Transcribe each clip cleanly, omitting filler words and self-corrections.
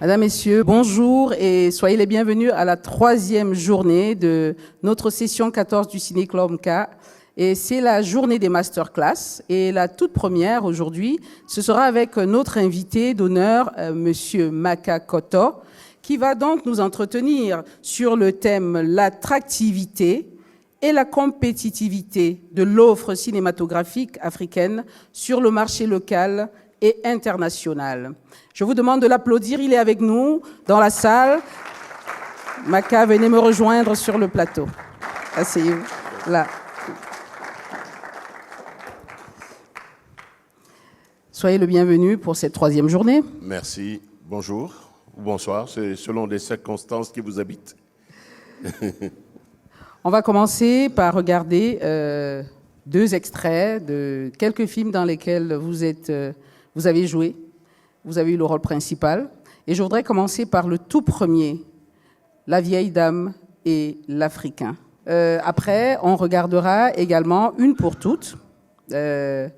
Mesdames, Messieurs, bonjour et soyez les bienvenus à la 3e journée de notre session 14 du Ciné-Club MK. Et c'est la journée des masterclass. Et la toute première aujourd'hui, ce sera avec notre invité d'honneur, Monsieur Maka Koto, qui va donc nous entretenir sur le thème l'attractivité et la compétitivité de l'offre cinématographique africaine sur le marché local et international. Je vous demande de l'applaudir, il est avec nous dans la salle. Maka, venez me rejoindre sur le plateau. Asseyez-vous, là. Soyez le bienvenu pour cette 3e journée. Merci. Bonjour ou bonsoir, c'est selon les circonstances qui vous habitent. On va commencer par regarder 2 extraits de quelques films dans lesquels vous avez joué. Vous avez eu le rôle principal. Et je voudrais commencer par le tout premier, La vieille dame et l'Africain. Après, on regardera également Une pour toutes. Je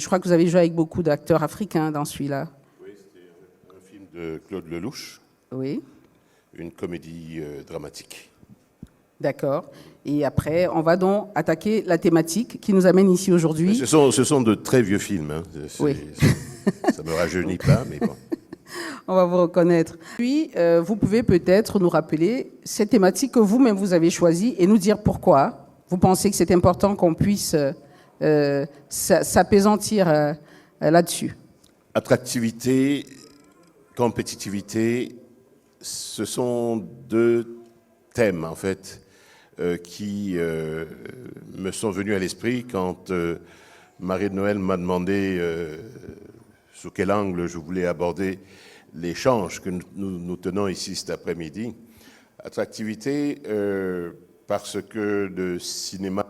crois que vous avez joué avec beaucoup d'acteurs africains dans celui-là. Oui, c'était un film de Claude Lelouch. Oui. Une comédie dramatique. D'accord. Et après, on va donc attaquer la thématique qui nous amène ici aujourd'hui. Ce sont de très vieux films. Hein. Oui. Ça ne me rajeunit pas, mais bon. On va vous reconnaître. Puis, vous pouvez peut-être nous rappeler cette thématique que vous-même vous avez choisie et nous dire pourquoi vous pensez que c'est important qu'on puisse s'apaisantir là-dessus. Attractivité, compétitivité, ce sont 2 thèmes, en fait, qui me sont venus à l'esprit quand Marie de Noël m'a demandé sous quel angle je voulais aborder l'échange que nous tenons ici cet après-midi. Attractivité, parce que le cinéma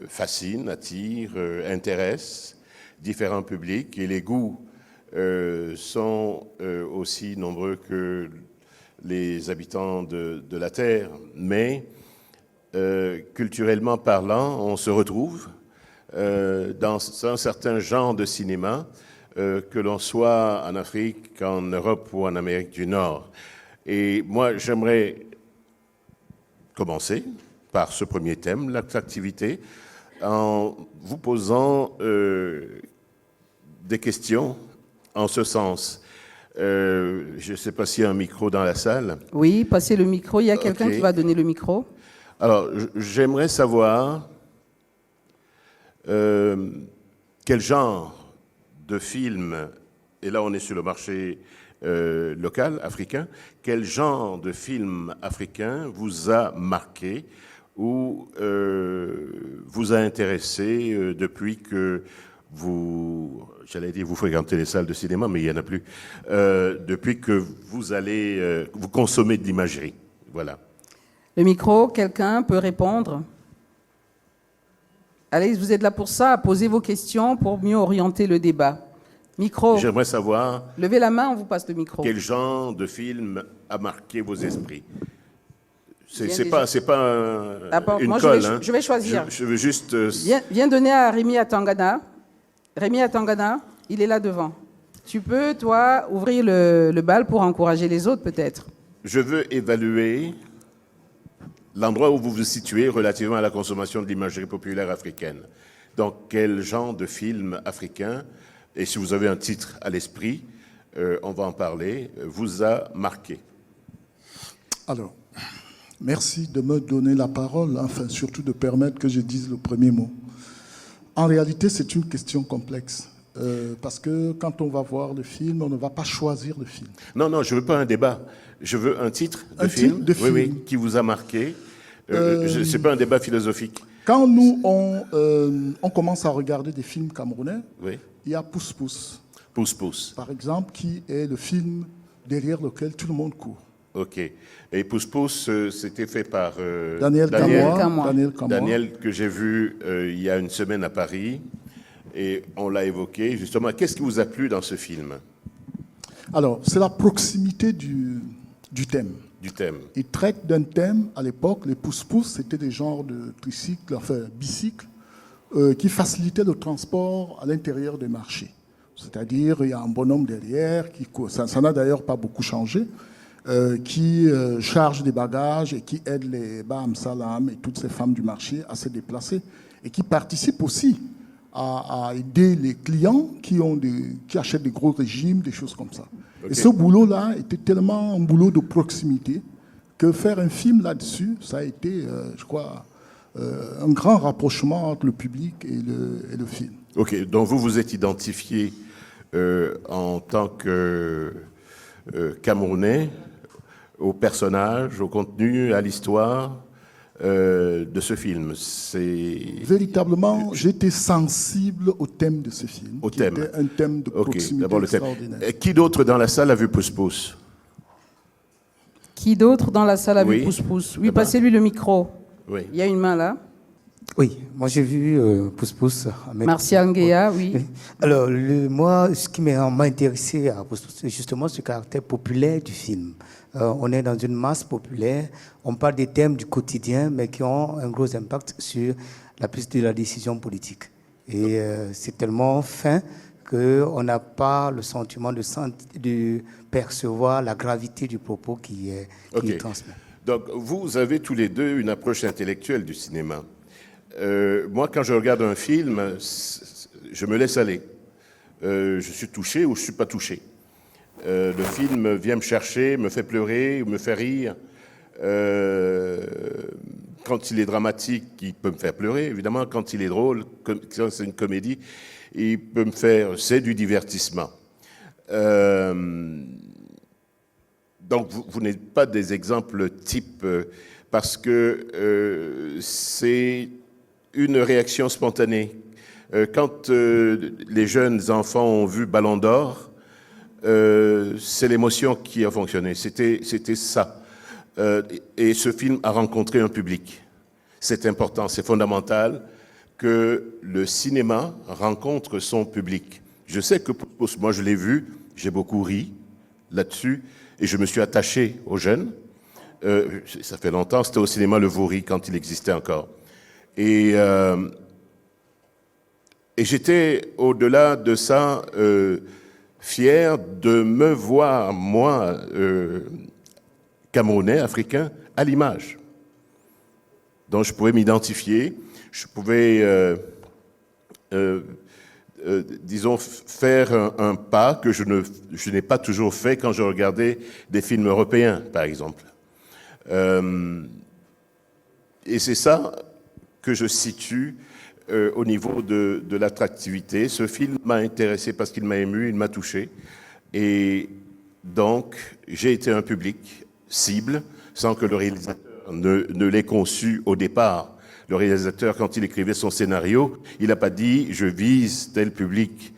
fascine, attire, intéresse différents publics et les goûts sont aussi nombreux que les habitants de la Terre, mais culturellement parlant, on se retrouve dans un certain genre de cinéma, que l'on soit en Afrique, en Europe ou en Amérique du Nord. Et moi, j'aimerais commencer par ce premier thème, l'attractivité, en vous posant des questions en ce sens. Je ne sais pas s'il y a un micro dans la salle. Oui, passez le micro. Il y a quelqu'un qui va donner le micro. Alors, j'aimerais savoir quel genre de film, et là on est sur le marché local, africain, quel genre de film africain vous a marqué ou vous a intéressé depuis que vous fréquentez les salles de cinéma, mais il n'y en a plus, depuis que vous consommez de l'imagerie. Voilà. Le micro, quelqu'un peut répondre? Allez, vous êtes là pour ça, posez vos questions pour mieux orienter le débat. Micro. J'aimerais savoir... Levez la main, on vous passe le micro. Quel genre de film a marqué vos esprits? C'est pas une moi, colle. Je vais choisir. Je veux juste... Viens donner à Rémi Atangana. Rémi Atangana, il est là devant. Tu peux, toi, ouvrir le bal pour encourager les autres, peut-être. Je veux évaluer l'endroit où vous vous situez relativement à la consommation de l'imagerie populaire africaine. Donc, quel genre de film africain, et si vous avez un titre à l'esprit, on va en parler, vous a marqué? Alors, merci de me donner la parole, enfin, surtout de permettre que je dise le premier mot. En réalité, c'est une question complexe. Parce que quand on va voir le film, on ne va pas choisir le film. Non, je ne veux pas un débat. Je veux un titre de film, oui, qui vous a marqué. Ce n'est pas un débat philosophique. Quand nous, on commence à regarder des films camerounais, oui. Il y a Pousse Pousse. Pousse Pousse. Par exemple, qui est le film derrière lequel tout le monde court. OK. Et Pousse Pousse, c'était fait par Daniel Kamois. Daniel, que j'ai vu il y a une semaine à Paris. Et on l'a évoqué, justement. Qu'est-ce qui vous a plu dans ce film? Alors, c'est la proximité du thème. Du thème. Il traite d'un thème, à l'époque, les pousse-pousse, c'était des genres de tricycles, enfin, bicycles, qui facilitaient le transport à l'intérieur des marchés. C'est-à-dire, il y a un bonhomme derrière, ça n'a d'ailleurs pas beaucoup changé, qui charge des bagages et qui aide les Baham Salam et toutes ces femmes du marché à se déplacer et qui participe aussi à aider les clients qui achètent des gros régimes, des choses comme ça. Okay. Et ce boulot-là était tellement un boulot de proximité que faire un film là-dessus, ça a été, je crois, un grand rapprochement entre le public et le film. Ok, donc vous vous êtes identifié en tant que Camerounais au personnage, au contenu, à l'histoire de ce film. Véritablement, j'étais sensible au thème de ce film, au thème. Était un thème de proximité extraordinaire. Et qui d'autre dans la salle a vu Pousse Pousse? Qui d'autre dans la salle a vu Pousse Pousse? Oui, passez-lui le micro. Oui. Il y a une main là. Oui, moi j'ai vu Pousse Pousse. Martial Nguéa, oui. Alors, moi, ce qui m'a intéressé à Pousse Pousse, c'est justement ce caractère populaire du film. On est dans une masse populaire, on parle des thèmes du quotidien, mais qui ont un gros impact sur la prise de la décision politique. Et c'est tellement fin qu'on n'a pas le sentiment de percevoir la gravité du propos qui est transmis. Donc, vous avez tous les deux une approche intellectuelle du cinéma. Moi, quand je regarde un film, je me laisse aller. Je suis touché ou je ne suis pas touché. Le film vient me chercher, me fait pleurer, me fait rire. Quand il est dramatique, il peut me faire pleurer, évidemment. Quand il est drôle, quand c'est une comédie, il peut me faire... C'est du divertissement. Donc, vous n'êtes pas des exemples types parce que c'est une réaction spontanée. Quand les jeunes enfants ont vu Ballon d'Or, c'est l'émotion qui a fonctionné. C'était ça. Et ce film a rencontré un public. C'est important, c'est fondamental que le cinéma rencontre son public. Je sais que moi je l'ai vu, j'ai beaucoup ri là-dessus et je me suis attaché aux jeunes. Ça fait longtemps, c'était au cinéma Le Vaury quand il existait encore. Et j'étais au-delà de ça fier de me voir, moi, Camerounais, Africain, à l'image. Donc je pouvais m'identifier, je pouvais, disons, faire un pas que je n'ai pas toujours fait quand je regardais des films européens, par exemple. Et c'est ça que je situe au niveau de l'attractivité. Ce film m'a intéressé parce qu'il m'a ému, il m'a touché. Et donc, j'ai été un public cible sans que le réalisateur ne l'ait conçu au départ. Le réalisateur, quand il écrivait son scénario, il n'a pas dit « je vise tel public ».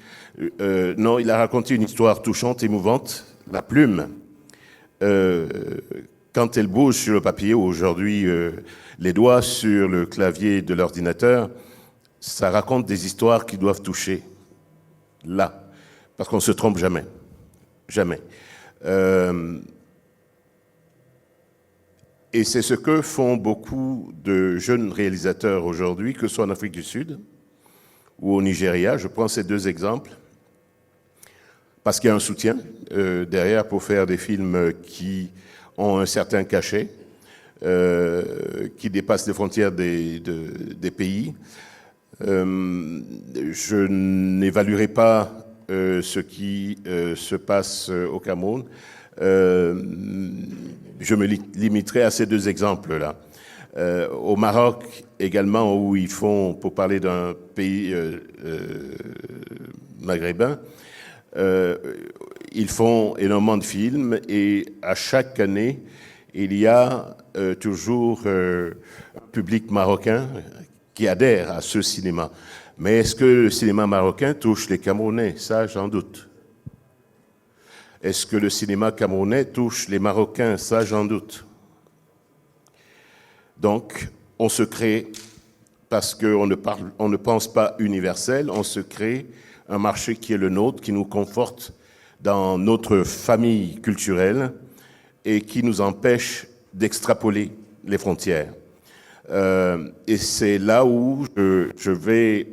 Non, il a raconté une histoire touchante, émouvante. La plume, quand elle bouge sur le papier, ou aujourd'hui les doigts sur le clavier de l'ordinateur, ça raconte des histoires qui doivent toucher, là, parce qu'on ne se trompe jamais, jamais. Et c'est ce que font beaucoup de jeunes réalisateurs aujourd'hui, que ce soit en Afrique du Sud ou au Nigeria. Je prends ces deux exemples, parce qu'il y a un soutien derrière pour faire des films qui ont un certain cachet, qui dépassent les frontières des pays. Je n'évaluerai pas ce qui se passe au Cameroun. Je me limiterai à ces deux exemples-là. Au Maroc également, où ils font, pour parler d'un pays maghrébin, ils font énormément de films et à chaque année, il y a toujours un public marocain qui adhère à ce cinéma. Mais est-ce que le cinéma marocain touche les Camerounais? Ça, j'en doute. Est-ce que le cinéma camerounais touche les Marocains? Ça, j'en doute. Donc, on se crée, parce qu'on ne pense pas universel, on se crée un marché qui est le nôtre, qui nous conforte dans notre famille culturelle et qui nous empêche d'extrapoler les frontières. Et c'est là où je vais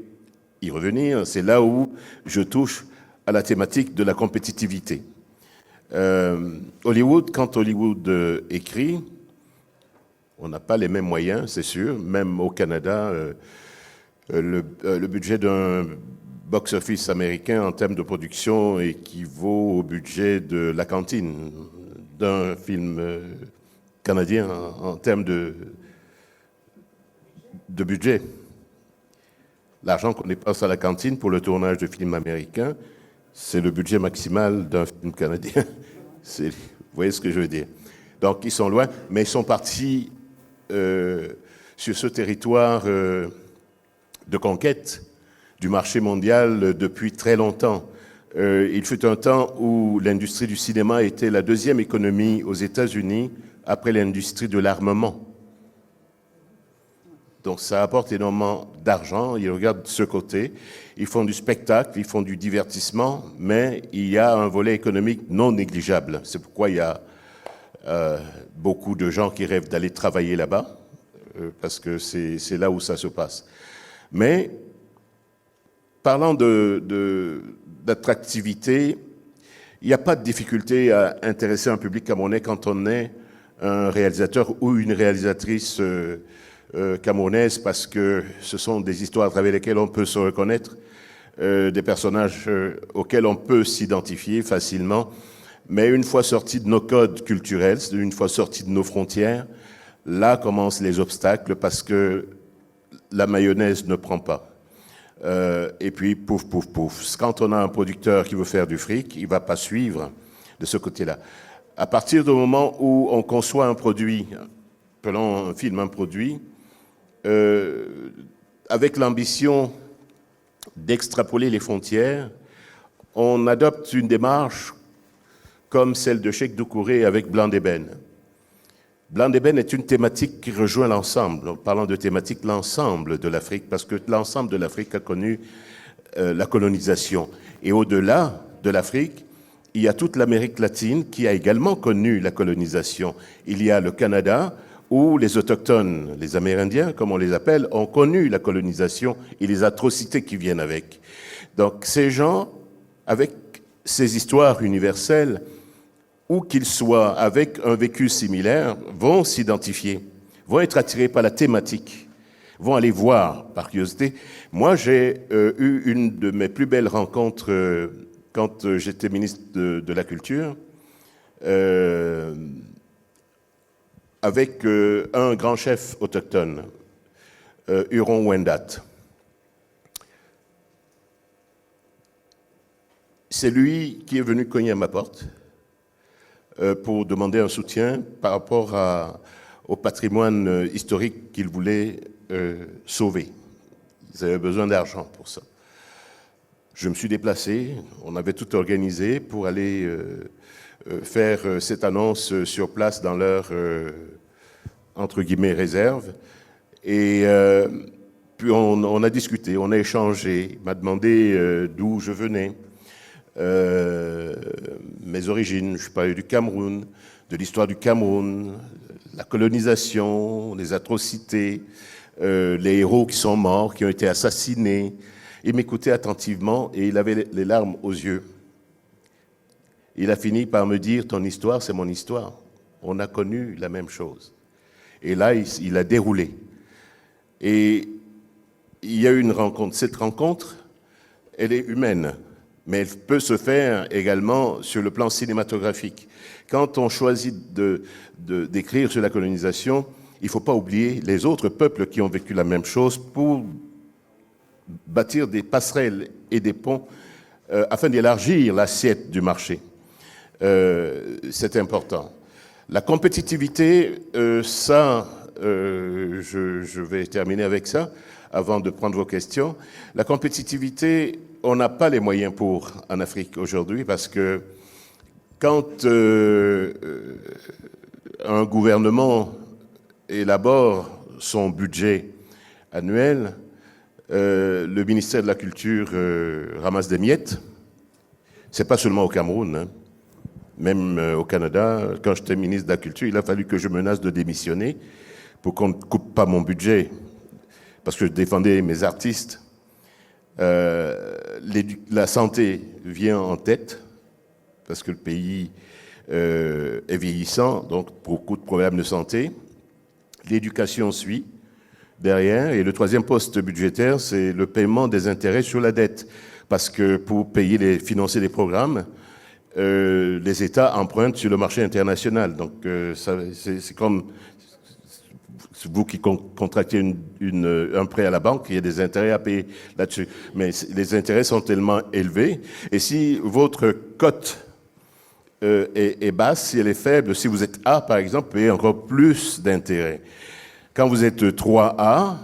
y revenir, c'est là où je touche à la thématique de la compétitivité. Hollywood, quand Hollywood écrit, on n'a pas les mêmes moyens, c'est sûr. Même au Canada, le budget d'un box-office américain en termes de production équivaut au budget de la cantine d'un film canadien en termes de budget. L'argent qu'on dépense à la cantine pour le tournage de films américains, c'est le budget maximal d'un film canadien. Vous voyez ce que je veux dire? Donc, ils sont loin, mais ils sont partis sur ce territoire de conquête du marché mondial depuis très longtemps. Il fut un temps où l'industrie du cinéma était la deuxième économie aux États-Unis après l'industrie de l'armement. Donc ça apporte énormément d'argent, ils regardent de ce côté, ils font du spectacle, ils font du divertissement, mais il y a un volet économique non négligeable. C'est pourquoi il y a beaucoup de gens qui rêvent d'aller travailler là-bas, parce que c'est là où ça se passe. Mais parlant d'attractivité, il n'y a pas de difficulté à intéresser un public camerounais quand on est un réalisateur ou une réalisatrice camerounaise, parce que ce sont des histoires à travers lesquelles on peut se reconnaître, des personnages auxquels on peut s'identifier facilement. Mais une fois sortis de nos codes culturels, une fois sortis de nos frontières, là commencent les obstacles parce que la mayonnaise ne prend pas. Et puis, pouf, pouf, pouf. Quand on a un producteur qui veut faire du fric, il ne va pas suivre de ce côté-là. À partir du moment où on conçoit un produit, appelons un film un produit, avec l'ambition d'extrapoler les frontières, on adopte une démarche comme celle de Cheikh Doucouré avec Blanc d'ébène. Blanc d'ébène est une thématique qui rejoint l'ensemble. En parlant de thématique, l'ensemble de l'Afrique, parce que l'ensemble de l'Afrique a connu la colonisation. Et au-delà de l'Afrique, il y a toute l'Amérique latine qui a également connu la colonisation. Il y a le Canada, où les autochtones, les Amérindiens, comme on les appelle, ont connu la colonisation et les atrocités qui viennent avec. Donc ces gens, avec ces histoires universelles, où qu'ils soient avec un vécu similaire, vont s'identifier, vont être attirés par la thématique, vont aller voir par curiosité. Moi, j'ai eu une de mes plus belles rencontres quand j'étais ministre de la Culture, avec un grand chef autochtone, Huron-Wendat. C'est lui qui est venu cogner à ma porte pour demander un soutien par rapport au patrimoine historique qu'il voulait sauver. Ils avaient besoin d'argent pour ça. Je me suis déplacé, on avait tout organisé pour aller faire cette annonce sur place dans leur, entre guillemets, réserve. Et puis on a discuté, on a échangé. Il m'a demandé d'où je venais, mes origines. Je parlais du Cameroun, de l'histoire du Cameroun, la colonisation, les atrocités, les héros qui sont morts, qui ont été assassinés. Il m'écoutait attentivement et il avait les larmes aux yeux. Il a fini par me dire « Ton histoire, c'est mon histoire. On a connu la même chose. » Et là, il a déroulé. Et il y a eu une rencontre. Cette rencontre, elle est humaine, mais elle peut se faire également sur le plan cinématographique. Quand on choisit d'écrire sur la colonisation, il ne faut pas oublier les autres peuples qui ont vécu la même chose pour bâtir des passerelles et des ponts afin d'élargir l'assiette du marché. C'est important. La compétitivité, je vais terminer avec ça avant de prendre vos questions. La compétitivité, on n'a pas les moyens pour en Afrique aujourd'hui parce que quand un gouvernement élabore son budget annuel, le ministère de la Culture ramasse des miettes. C'est pas seulement au Cameroun, hein. Même au Canada, quand j'étais ministre de la Culture, il a fallu que je menace de démissionner pour qu'on ne coupe pas mon budget, parce que je défendais mes artistes. La santé vient en tête, parce que le pays est vieillissant, donc beaucoup de problèmes de santé. L'éducation suit derrière. Et le troisième poste budgétaire, c'est le paiement des intérêts sur la dette. Parce que pour financer les programmes, les États empruntent sur le marché international. Donc c'est comme vous qui contractez un prêt à la banque, il y a des intérêts à payer là-dessus. Mais les intérêts sont tellement élevés. Et si votre cote est basse, si elle est faible, si vous êtes A, par exemple, vous payez encore plus d'intérêts. Quand vous êtes 3A,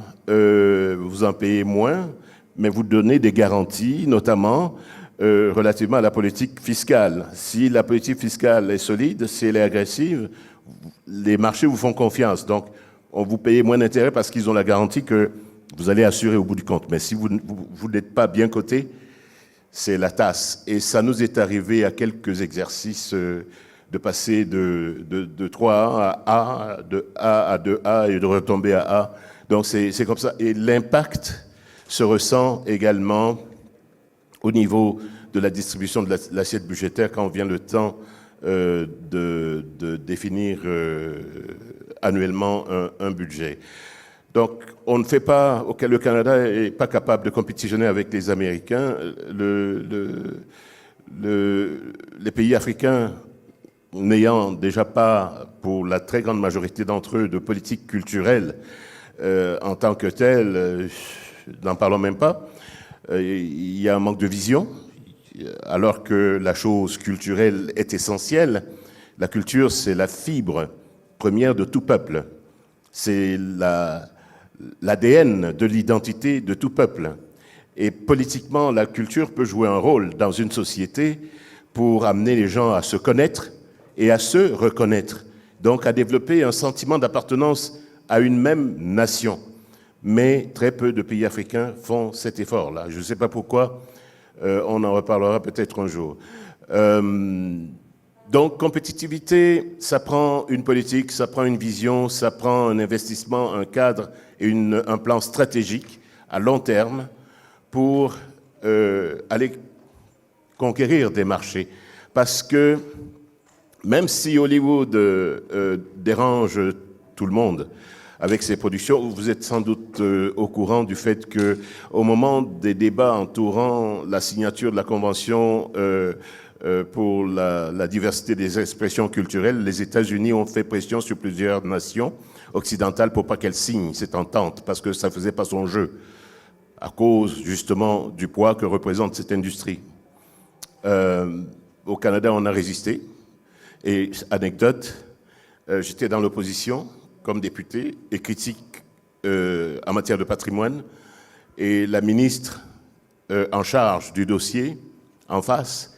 vous en payez moins, mais vous donnez des garanties, notamment relativement à la politique fiscale. Si la politique fiscale est solide, si elle est agressive, les marchés vous font confiance. Donc, on vous paye moins d'intérêts parce qu'ils ont la garantie que vous allez assurer au bout du compte. Mais si vous n'êtes pas bien coté, c'est la tasse. Et ça nous est arrivé à quelques exercices de passer de 3A à A, de A à 2A et de retomber à A. Donc c'est comme ça. Et l'impact se ressent également au niveau de la distribution de l'assiette budgétaire quand vient le temps de définir annuellement un budget. Donc, on ne fait pas, le Canada n'est pas capable de compétitionner avec les Américains. Les pays africains, n'ayant déjà pas, pour la très grande majorité d'entre eux, de politique culturelle en tant que telle, n'en parlons même pas, il y a un manque de vision, alors que la chose culturelle est essentielle. La culture, c'est la fibre première de tout peuple. C'est l'ADN de l'identité de tout peuple. Et politiquement, la culture peut jouer un rôle dans une société pour amener les gens à se connaître et à se reconnaître. Donc à développer un sentiment d'appartenance à une même nation. Mais très peu de pays africains font cet effort-là. Je ne sais pas pourquoi, on en reparlera peut-être un jour. Donc, compétitivité, ça prend une politique, ça prend une vision, ça prend un investissement, un cadre et un plan stratégique à long terme pour aller conquérir des marchés. Parce que même si Hollywood dérange tout le monde avec ses productions, vous êtes sans doute au courant du fait que au moment des débats entourant la signature de la Convention pour la diversité des expressions culturelles, les États-Unis ont fait pression sur plusieurs nations occidentales pour pas qu'elles signent cette entente, parce que ça faisait pas son jeu, à cause justement du poids que représente cette industrie. Au Canada, on a résisté. Et anecdote, j'étais dans l'opposition comme député et critique en matière de patrimoine, et la ministre en charge du dossier, en face,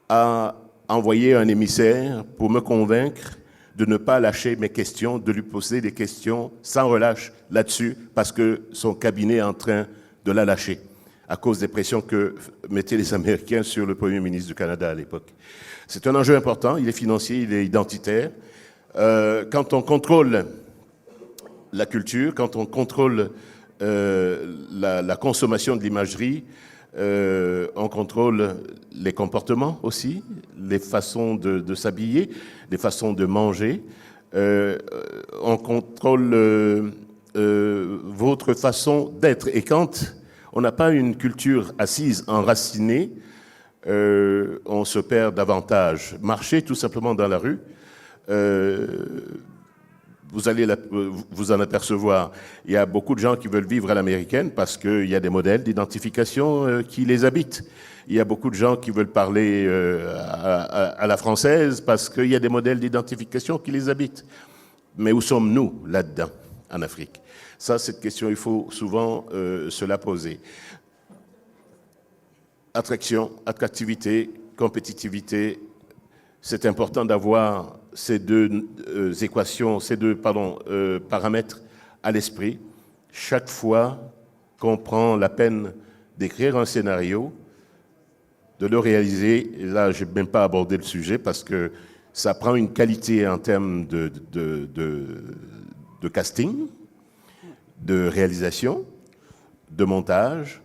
a envoyé un émissaire pour me convaincre de ne pas lâcher mes questions, de lui poser des questions sans relâche là-dessus, parce que son cabinet est en train de la lâcher, à cause des pressions que mettaient les Américains sur le Premier ministre du Canada à l'époque. C'est un enjeu important, il est financier, il est identitaire. Quand on contrôle la culture, quand on contrôle la consommation de l'imagerie, on contrôle les comportements aussi, les façons de s'habiller, les façons de manger. On contrôle votre façon d'être. Et quand on n'a pas une culture assise, enracinée, on se perd davantage. Marcher tout simplement dans la rue, vous allez vous en apercevoir. Il y a beaucoup de gens qui veulent vivre à l'américaine parce qu'il y a des modèles d'identification qui les habitent. Il y a beaucoup de gens qui veulent parler à la française parce qu'il y a des modèles d'identification qui les habitent. Mais où sommes-nous là-dedans, en Afrique? Ça, cette question, il faut souvent se la poser. Attractivité, compétitivité, c'est important d'avoir ces deux équations, paramètres à l'esprit. Chaque fois qu'on prend la peine d'écrire un scénario, de le réaliser, et là, je n'ai même pas abordé le sujet parce que ça prend une qualité en termes de casting, de réalisation, de montage,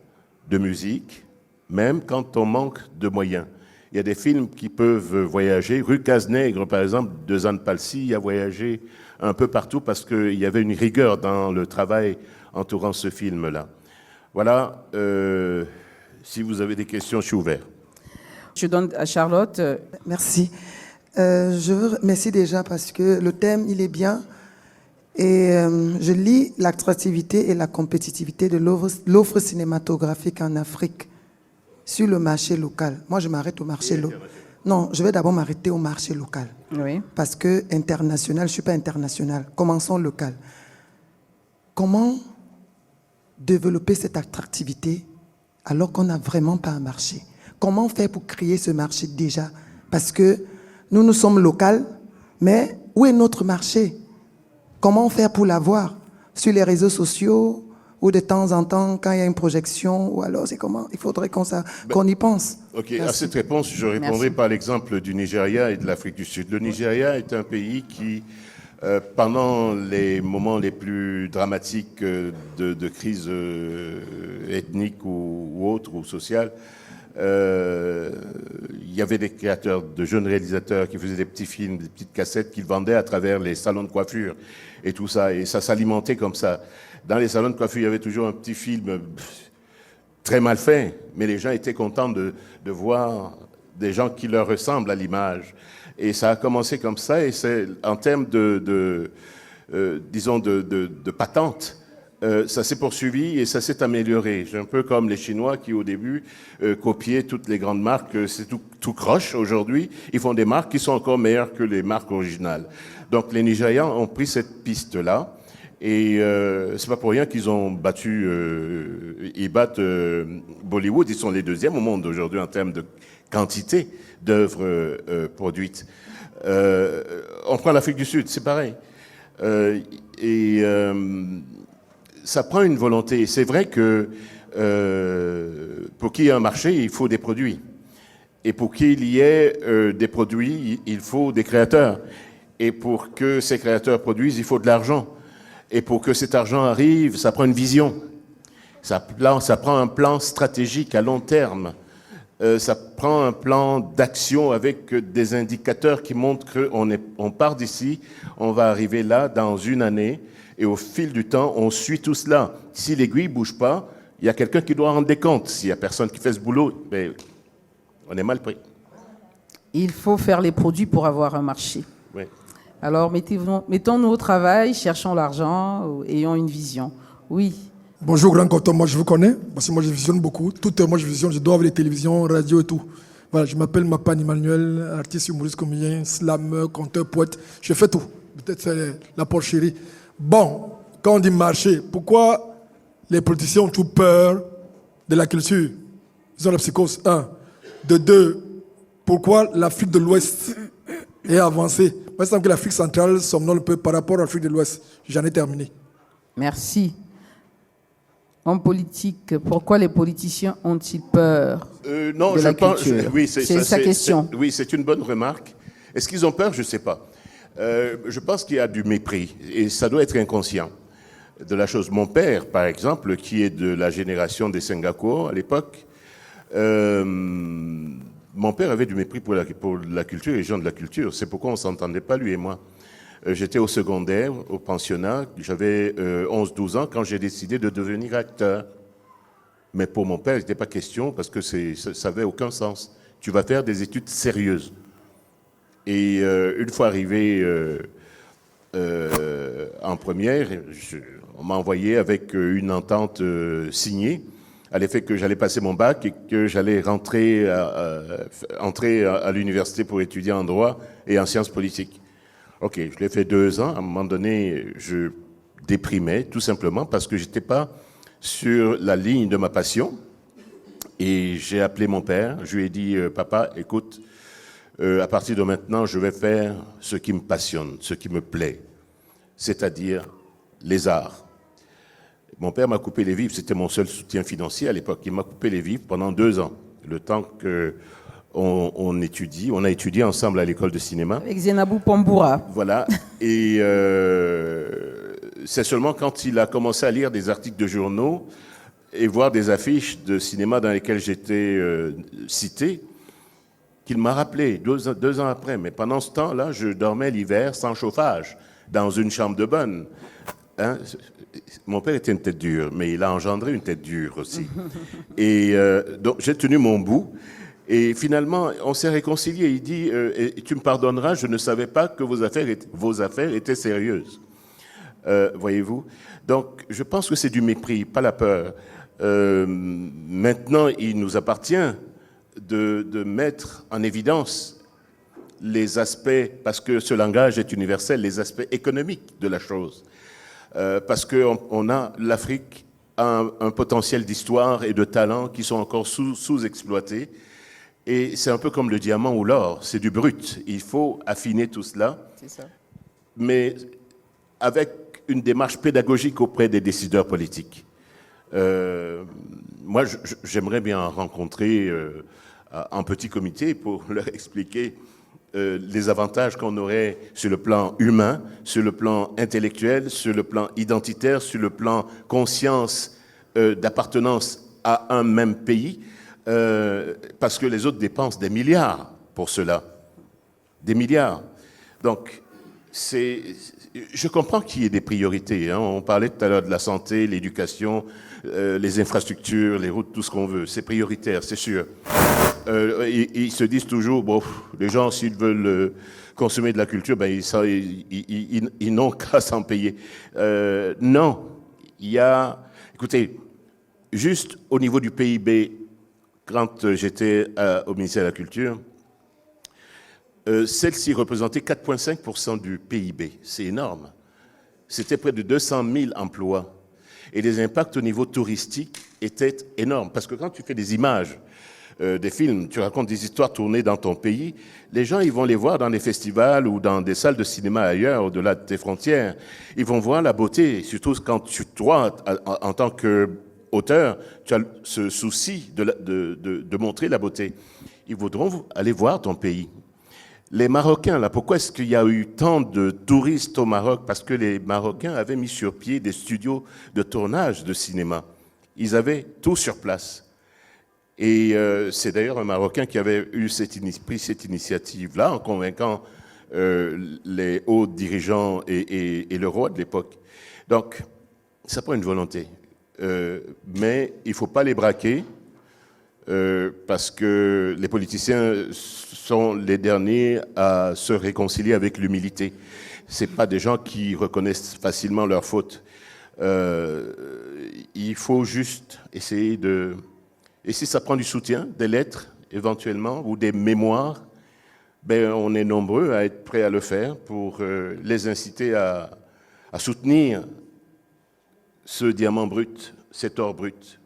de musique, même quand on manque de moyens. Il y a des films qui peuvent voyager. Rue Cazenègre, par exemple, de Zane Palsy a voyagé un peu partout parce qu'il y avait une rigueur dans le travail entourant ce film-là. Voilà, si vous avez des questions, je suis ouvert. Je donne à Charlotte. Merci. Je veux remercier déjà parce que le thème, il est bien. Et je lis l'attractivité et la compétitivité de l'offre cinématographique en Afrique sur le marché local. Moi, je m'arrête au marché local. Non, je vais d'abord m'arrêter au marché local. Oui. Parce que international, je ne suis pas international. Commençons local. Comment développer cette attractivité alors qu'on n'a vraiment pas un marché? Comment faire pour créer ce marché déjà? Parce que nous sommes locaux, mais où est notre marché? Comment faire pour l'avoir? Sur les réseaux sociaux ou de temps en temps, quand il y a une projection, ou alors c'est comment? Il faudrait qu'on y pense. Ok, Merci. à cette réponse, je répondrai par l'exemple du Nigeria et de l'Afrique du Sud. Le Nigeria est un pays qui, pendant les moments les plus dramatiques de crise ethnique ou autre, ou sociale, il y avait des créateurs, de jeunes réalisateurs qui faisaient des petits films, des petites cassettes qu'ils vendaient à travers les salons de coiffure et tout ça. Et ça s'alimentait comme ça. Dans les salons de coiffure, il y avait toujours un petit film très mal fait, mais les gens étaient contents de voir des gens qui leur ressemblent à l'image. Et ça a commencé comme ça, et c'est en termes disons, de patente. Ça s'est poursuivi et ça s'est amélioré. C'est un peu comme les Chinois qui, au début, copiaient toutes les grandes marques. C'est tout croche aujourd'hui. Ils font des marques qui sont encore meilleures que les marques originales. Donc, les Nigérians ont pris cette piste-là. Et c'est pas pour rien qu'ils ont battu, ils battent Bollywood. Ils sont les deuxièmes au monde aujourd'hui en termes de quantité d'œuvres produites. On prend l'Afrique du Sud, c'est pareil. Ça prend une volonté. C'est vrai que pour qu'il y ait un marché, il faut des produits. Et pour qu'il y ait des produits, il faut des créateurs. Et pour que ces créateurs produisent, il faut de l'argent. Et pour que cet argent arrive, ça prend une vision. Ça prend un plan stratégique à long terme. Ça prend un plan d'action avec des indicateurs qui montrent qu'on part d'ici, on va arriver là dans une année. Et au fil du temps, on suit tout cela. Si l'aiguille ne bouge pas, il y a quelqu'un qui doit rendre des comptes. S'il n'y a personne qui fait ce boulot, ben, on est mal pris. Il faut faire les produits pour avoir un marché. Oui. Alors, mettons-nous au travail, cherchons l'argent, ayons une vision. Oui. Bonjour, grand coton, moi je vous connais, parce que moi je visionne beaucoup. Moi je visionne, je dois avoir les télévisions, radio et tout. Voilà, je m'appelle Mapan Emmanuel, artiste humoriste comédien, slammer, conteur, poète. Je fais tout. Peut-être c'est la porcherie. Bon, quand on dit marché, pourquoi les politiciens ont tout peur de la culture? Ils ont la psychose, 1. De 2, pourquoi l'Afrique de l'Ouest est avancée? Moi, il semble que l'Afrique centrale somnole un peu par rapport à l'Afrique de l'Ouest. J'en ai terminé. Merci. En politique, pourquoi les politiciens ont-ils peur Non, de je la pense. culture? Oui, c'est sa question. Oui, c'est une bonne remarque. Est-ce qu'ils ont peur? Je ne sais pas. Je pense qu'il y a du mépris et ça doit être inconscient de la chose. Mon père, par exemple, qui est de la génération des Senghako à l'époque, mon père avait du mépris pour la culture et les gens de la culture. C'est pourquoi on ne s'entendait pas, lui et moi. J'étais au secondaire, au pensionnat, j'avais 11-12 ans quand j'ai décidé de devenir acteur. Mais pour mon père, il n'était pas question parce que ça n'avait aucun sens. Tu vas faire des études sérieuses. Et une fois arrivé en première, on m'a envoyé avec une entente signée à l'effet que j'allais passer mon bac et que j'allais entrer à l'université pour étudier en droit et en sciences politiques. Ok, je l'ai fait 2 ans. À un moment donné, je déprimais tout simplement parce que je n'étais pas sur la ligne de ma passion. Et j'ai appelé mon père. Je lui ai dit, papa, écoute, à partir de maintenant, je vais faire ce qui me passionne, ce qui me plaît, c'est-à-dire les arts. Mon père m'a coupé les vivres, c'était mon seul soutien financier à l'époque. Il m'a coupé les vivres pendant 2 ans, le temps qu'on étudie. On a étudié ensemble à l'école de cinéma. Avec Zenabou Pamboura. Voilà. Et c'est seulement quand il a commencé à lire des articles de journaux et voir des affiches de cinéma dans lesquelles j'étais cité, qu'il m'a rappelé 2 ans après. Mais pendant ce temps-là, je dormais l'hiver sans chauffage, dans une chambre de bonne. Hein? Mon père était une tête dure, mais il a engendré une tête dure aussi. Et donc, j'ai tenu mon bout. Et finalement, on s'est réconciliés. Il dit, tu me pardonneras, je ne savais pas que vos affaires étaient sérieuses. Voyez-vous? Donc, je pense que c'est du mépris, pas la peur. Maintenant, il nous appartient de mettre en évidence les aspects, parce que ce langage est universel, les aspects économiques de la chose. Parce que l'Afrique a un potentiel d'histoire et de talent qui sont encore sous-exploités. Et c'est un peu comme le diamant ou l'or, c'est du brut. Il faut affiner tout cela, C'est ça. mais avec une démarche pédagogique auprès des décideurs politiques. Moi, j'aimerais bien rencontrer un petit comité pour leur expliquer les avantages qu'on aurait sur le plan humain, sur le plan intellectuel, sur le plan identitaire, sur le plan conscience d'appartenance à un même pays, parce que les autres dépensent des milliards pour cela. Des milliards. Donc, je comprends qu'il y ait des priorités. Hein. On parlait tout à l'heure de la santé, l'éducation, les infrastructures, les routes, tout ce qu'on veut. C'est prioritaire, c'est sûr. Ils se disent toujours, bon, les gens, s'ils veulent consommer de la culture, ben, ils n'ont qu'à s'en payer. Non, écoutez, juste au niveau du PIB, quand j'étais au ministère de la Culture, celle-ci représentait 4,5% du PIB. C'est énorme. C'était près de 200 000 emplois. Et les impacts au niveau touristique étaient énormes. Parce que quand tu fais des images, des films, tu racontes des histoires tournées dans ton pays, les gens, ils vont les voir dans des festivals ou dans des salles de cinéma ailleurs, au-delà de tes frontières. Ils vont voir la beauté, surtout quand toi, en tant qu'auteur, tu as ce souci de montrer la beauté. Ils voudront aller voir ton pays. Les Marocains, là, pourquoi est-ce qu'il y a eu tant de touristes au Maroc? Parce que les Marocains avaient mis sur pied des studios de tournage de cinéma. Ils avaient tout sur place. Et c'est d'ailleurs un Marocain qui avait pris cette initiative-là en convainquant les hauts dirigeants et le roi de l'époque. Donc, ça prend une volonté. Mais il ne faut pas les braquer. Parce que les politiciens sont les derniers à se réconcilier avec l'humilité. Ce pas des gens qui reconnaissent facilement leurs fautes. Il faut juste essayer de... Et si ça prend du soutien, des lettres éventuellement, ou des mémoires, ben, on est nombreux à être prêts à le faire pour les inciter à soutenir ce diamant brut, cet or brut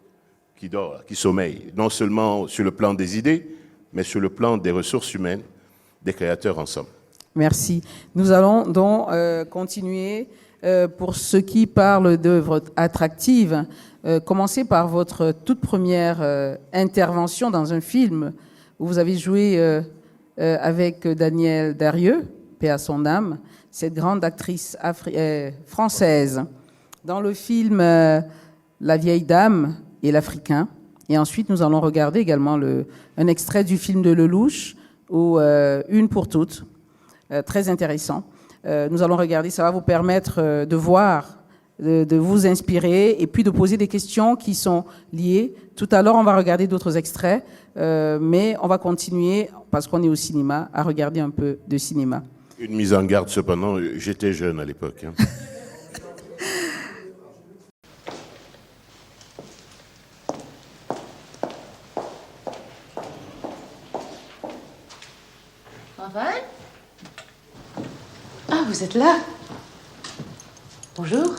qui dort, qui sommeille, non seulement sur le plan des idées, mais sur le plan des ressources humaines, des créateurs en somme. Merci. Nous allons donc continuer pour ceux qui parlent d'œuvres attractives. Commencer par votre toute première intervention dans un film où vous avez joué avec Danielle Darieux, paix à son âme, cette grande actrice française. Dans le film La vieille dame et l'Africain. Et ensuite, nous allons regarder également un extrait du film de Lelouch, ou Une pour toutes, très intéressant. Nous allons regarder, ça va vous permettre de voir, de vous inspirer, et puis de poser des questions qui sont liées. Tout à l'heure, on va regarder d'autres extraits, mais on va continuer, parce qu'on est au cinéma, à regarder un peu de cinéma. Une mise en garde, cependant, j'étais jeune à l'époque. Hein. Raphaël ? Ah, vous êtes là ? Bonjour.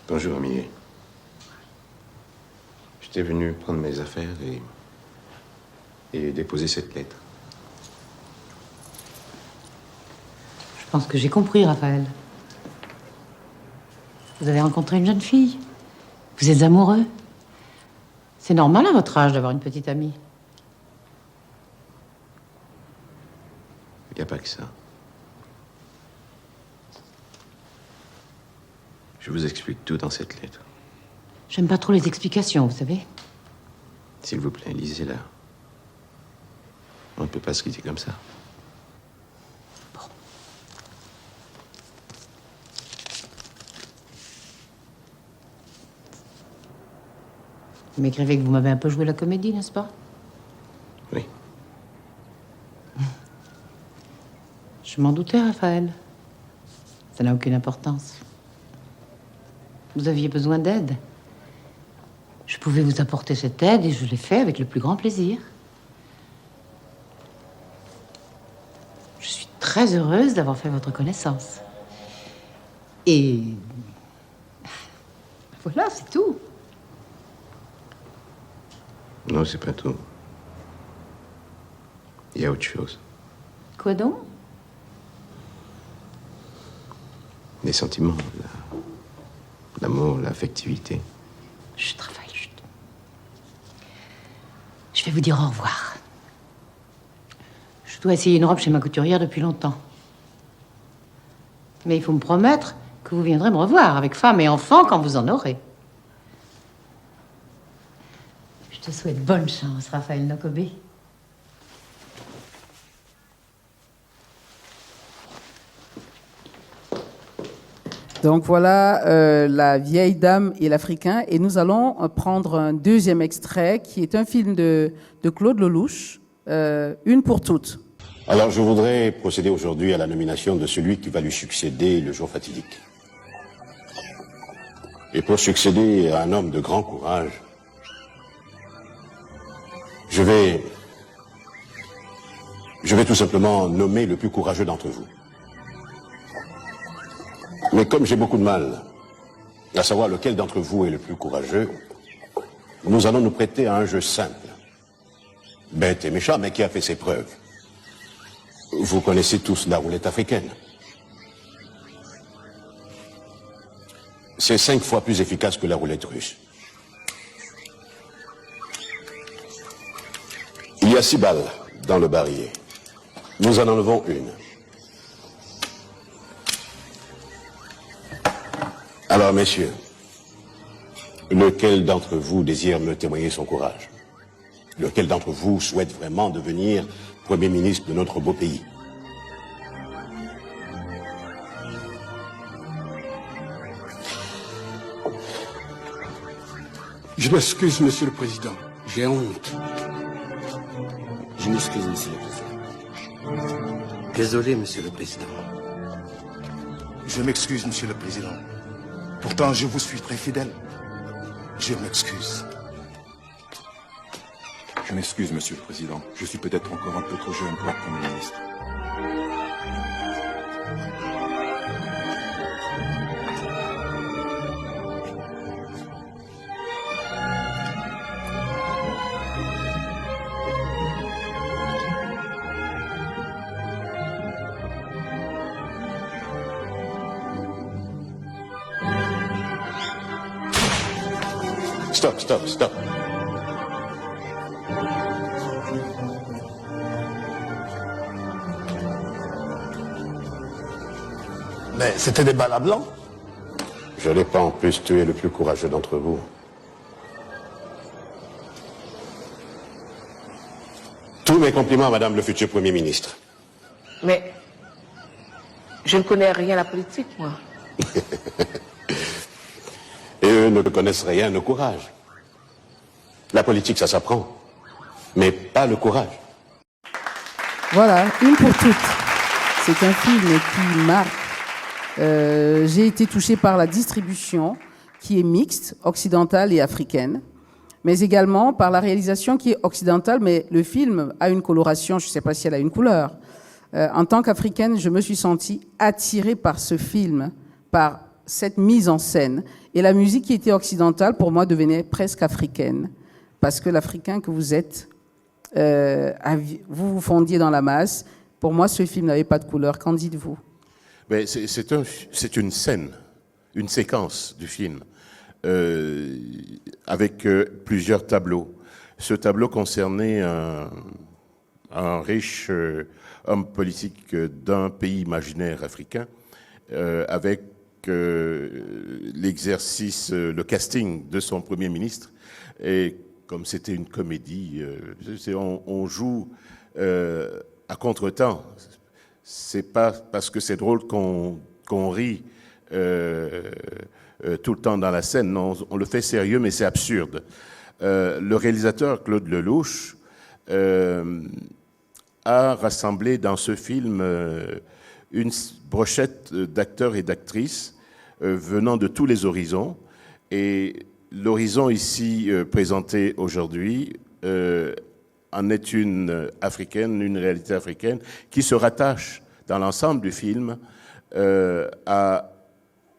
Bonjour, Amélie. J'étais venu prendre mes affaires et déposer cette lettre. Je pense que j'ai compris, Raphaël. Vous avez rencontré une jeune fille. Vous êtes amoureux. C'est normal à votre âge d'avoir une petite amie. Il n'y a pas que ça. Je vous explique tout dans cette lettre. J'aime pas trop les explications, vous savez. S'il vous plaît, lisez-la. On ne peut pas se quitter comme ça. Vous m'écrivez que vous m'avez un peu joué la comédie, n'est-ce pas? Oui. Je m'en doutais, Raphaël. Ça n'a aucune importance. Vous aviez besoin d'aide. Je pouvais vous apporter cette aide et je l'ai fait avec le plus grand plaisir. Je suis très heureuse d'avoir fait votre connaissance. Et voilà, c'est tout. Non, c'est pas tout. Il y a autre chose. Quoi donc? Les sentiments, l'amour, l'affectivité. Chut, Raphaël, chut. Je vais vous dire au revoir. Je dois essayer une robe chez ma couturière depuis longtemps. Mais il faut me promettre que vous viendrez me revoir avec femme et enfant quand vous en aurez. Je te souhaite bonne chance, Raphaël Nokobé. Donc voilà La vieille dame et l'Africain. Et nous allons prendre un deuxième extrait qui est un film de Claude Lelouch, Une pour toutes. Alors je voudrais procéder aujourd'hui à la nomination de celui qui va lui succéder le jour fatidique. Et pour succéder à un homme de grand courage, je vais tout simplement nommer le plus courageux d'entre vous. Mais comme j'ai beaucoup de mal à savoir lequel d'entre vous est le plus courageux, nous allons nous prêter à un jeu simple, bête et méchant, mais qui a fait ses preuves. Vous connaissez tous la roulette africaine. C'est 5 fois plus efficace que la roulette russe. Il y a 6 balles dans le barillet. Nous en enlevons une. Alors, messieurs, lequel d'entre vous désire me témoigner son courage? Lequel d'entre vous souhaite vraiment devenir Premier ministre de notre beau pays? Je m'excuse, Monsieur le Président. J'ai honte. Je m'excuse, Monsieur le Président. Désolé, Monsieur le Président. Je m'excuse, Monsieur le Président. Pourtant, je vous suis très fidèle. Je m'excuse. Je m'excuse, Monsieur le Président. Je suis peut-être encore un peu trop jeune pour être Premier ministre. Stop. Mais c'était des balles à blanc. Je n'ai pas en plus tué le plus courageux d'entre vous. Tous mes compliments, Madame le futur Premier ministre. Mais je ne connais rien à la politique, moi. Et eux ne connaissent rien au courage. La politique, ça s'apprend, mais pas le courage. Voilà, Une pour toutes. C'est un film qui marque. J'ai été touchée par la distribution qui est mixte, occidentale et africaine, mais également par la réalisation qui est occidentale, mais le film a une coloration, je ne sais pas si elle a une couleur. En tant qu'Africaine, je me suis sentie attirée par ce film, par cette mise en scène. Et la musique qui était occidentale, pour moi, devenait presque africaine. Parce que l'Africain que vous êtes, vous vous fondiez dans la masse. Pour moi, ce film n'avait pas de couleur. Qu'en dites-vous? Ben, c'est une scène, une séquence du film, avec plusieurs tableaux. Ce tableau concernait un riche homme politique d'un pays imaginaire africain, avec l'exercice, le casting de son Premier ministre. Et comme c'était une comédie, on joue à contre-temps. C'est pas parce que c'est drôle qu'on rit tout le temps dans la scène. Non, on le fait sérieux, mais c'est absurde. Le réalisateur Claude Lelouch a rassemblé dans ce film une brochette d'acteurs et d'actrices venant de tous les horizons. Et l'horizon ici présenté aujourd'hui en est une africaine, une réalité africaine, qui se rattache dans l'ensemble du film à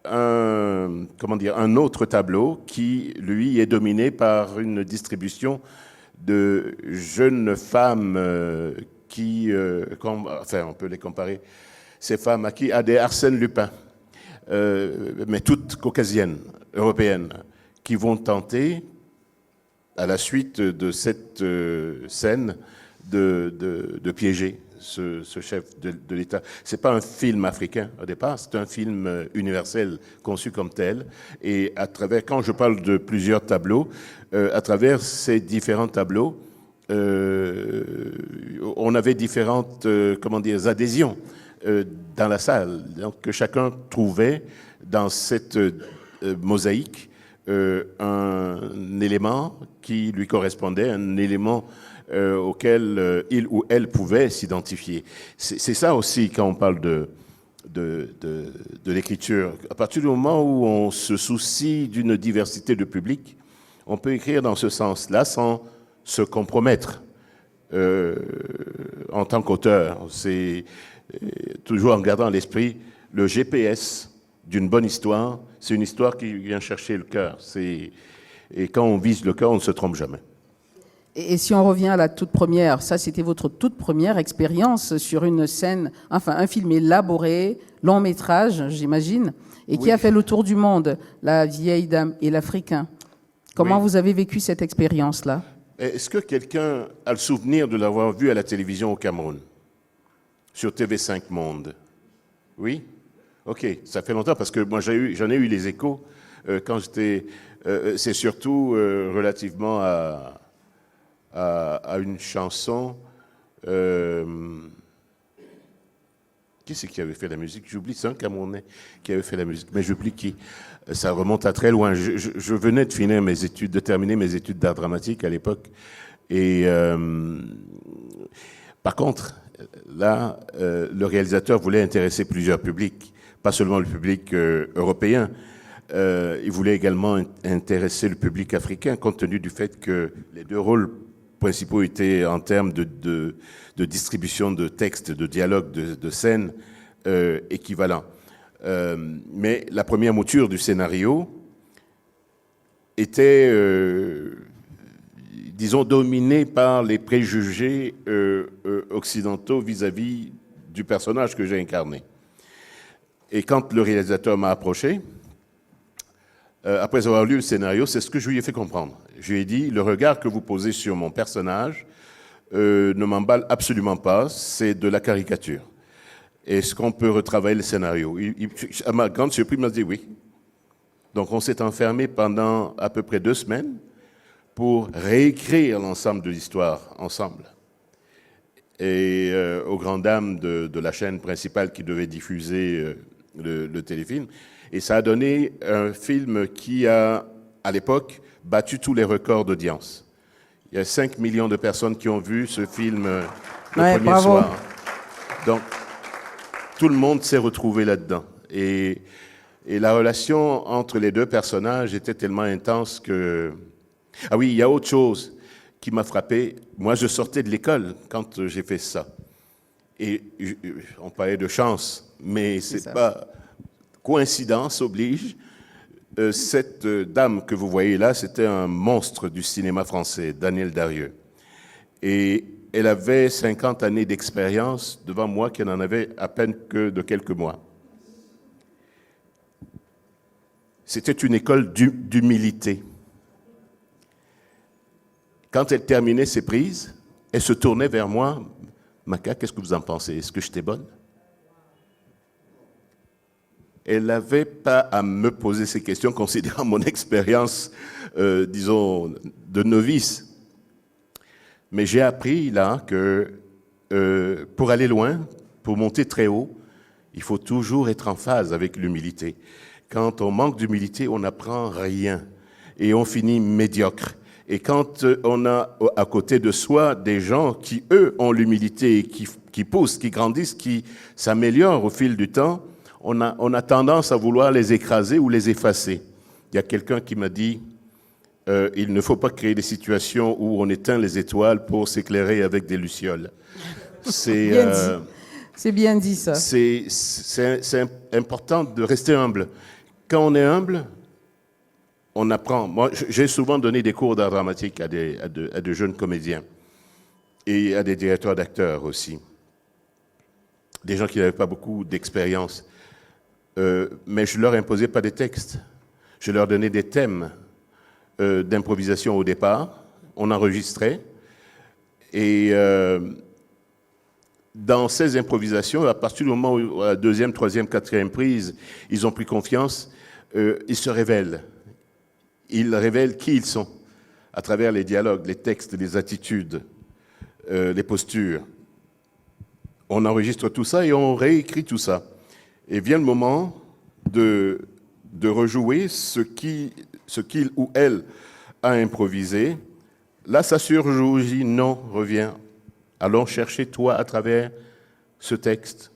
un autre tableau qui, lui, est dominé par une distribution de jeunes femmes on peut les comparer, ces femmes à des Arsène Lupin, mais toutes caucasiennes, européennes, qui vont tenter, à la suite de cette scène, de piéger ce chef de l'État. C'est pas un film africain au départ, c'est un film universel conçu comme tel. Et à travers, quand je parle de plusieurs tableaux, à travers ces différents tableaux, on avait différentes adhésions dans la salle. Donc que chacun trouvait dans cette mosaïque un élément qui lui correspondait, un élément auquel il ou elle pouvait s'identifier. C'est ça aussi quand on parle de l'écriture. À partir du moment où on se soucie d'une diversité de public, on peut écrire dans ce sens-là sans se compromettre en tant qu'auteur. C'est toujours en gardant à l'esprit le GPS d'une bonne histoire, c'est une histoire qui vient chercher le cœur. Et quand on vise le cœur, on ne se trompe jamais. Et si on revient à la toute première, ça c'était votre toute première expérience sur une scène, enfin un film élaboré, long métrage, j'imagine, et qui a fait le tour du monde, La vieille dame et l'Africain. Comment vous avez vécu cette expérience-là? Est-ce que quelqu'un a le souvenir de l'avoir vu à la télévision au Cameroun, sur TV5 Monde? Oui? Ok, ça fait longtemps parce que moi j'en ai eu les échos quand j'étais... c'est surtout relativement à une chanson. Qui c'est qui avait fait la musique? J'oublie, c'est un Camerounais qui avait fait la musique, mais j'oublie qui. Ça remonte à très loin. Je venais de finir mes études, de terminer mes études d'art dramatique à l'époque. Et par contre, là, le réalisateur voulait intéresser plusieurs publics, pas seulement le public européen. Il voulait également intéresser le public africain, compte tenu du fait que les deux rôles principaux étaient en termes de distribution de textes, de dialogues, de scènes équivalents. Mais la première mouture du scénario était, disons, dominée par les préjugés occidentaux vis-à-vis du personnage que j'ai incarné. Et quand le réalisateur m'a approché, après avoir lu le scénario, c'est ce que je lui ai fait comprendre. Je lui ai dit, le regard que vous posez sur mon personnage ne m'emballe absolument pas, c'est de la caricature. Est-ce qu'on peut retravailler le scénario? À ma grande surprise, il m'a dit oui. Donc on s'est enfermé pendant à peu près 2 semaines pour réécrire l'ensemble de l'histoire ensemble. Et aux grandes dames de la chaîne principale qui devait diffuser le téléfilm. Et ça a donné un film qui a, à l'époque, battu tous les records d'audience. Il y a 5 millions de personnes qui ont vu ce film le premier soir. Donc, tout le monde s'est retrouvé là-dedans. Et la relation entre les deux personnages était tellement intense que... Ah oui, il y a autre chose qui m'a frappé. Moi, je sortais de l'école quand j'ai fait ça. Et on parlait de chance, mais c'est pas... Coïncidence oblige, cette dame que vous voyez là, c'était un monstre du cinéma français, Danielle Darieux. Et elle avait 50 années d'expérience devant moi, qui n'en avait à peine que de quelques mois. C'était une école d'humilité. Quand elle terminait ses prises, elle se tournait vers moi. « Maka, qu'est-ce que vous en pensez? Est-ce que j'étais bonne ?» elle n'avait pas à me poser ces questions, considérant mon expérience, disons, de novice. Mais j'ai appris là que pour aller loin, pour monter très haut, il faut toujours être en phase avec l'humilité. Quand on manque d'humilité, on n'apprend rien et on finit médiocre. Et quand on a à côté de soi des gens qui, eux, ont l'humilité et qui poussent, qui grandissent, qui s'améliorent au fil du temps, on a tendance à vouloir les écraser ou les effacer. Il y a quelqu'un qui m'a dit il ne faut pas créer des situations où on éteint les étoiles pour s'éclairer avec des lucioles. C'est bien dit, ça. C'est important de rester humble. Quand on est humble, on apprend. Moi, j'ai souvent donné des cours d'art dramatique à de jeunes comédiens et à des directeurs d'acteurs aussi. Des gens qui n'avaient pas beaucoup d'expérience. Mais je ne leur imposais pas des textes. Je leur donnais des thèmes d'improvisation au départ. On enregistrait. Et dans ces improvisations, à partir du moment où, à la deuxième, troisième, quatrième prise, ils ont pris confiance, ils se révèlent. Ils révèlent qui ils sont, à travers les dialogues, les textes, les attitudes, les postures. On enregistre tout ça et on réécrit tout ça. Et vient le moment de rejouer ce qu'il ou elle a improvisé. Là, ça surjoue, je dis non, reviens. Allons chercher toi à travers ce texte.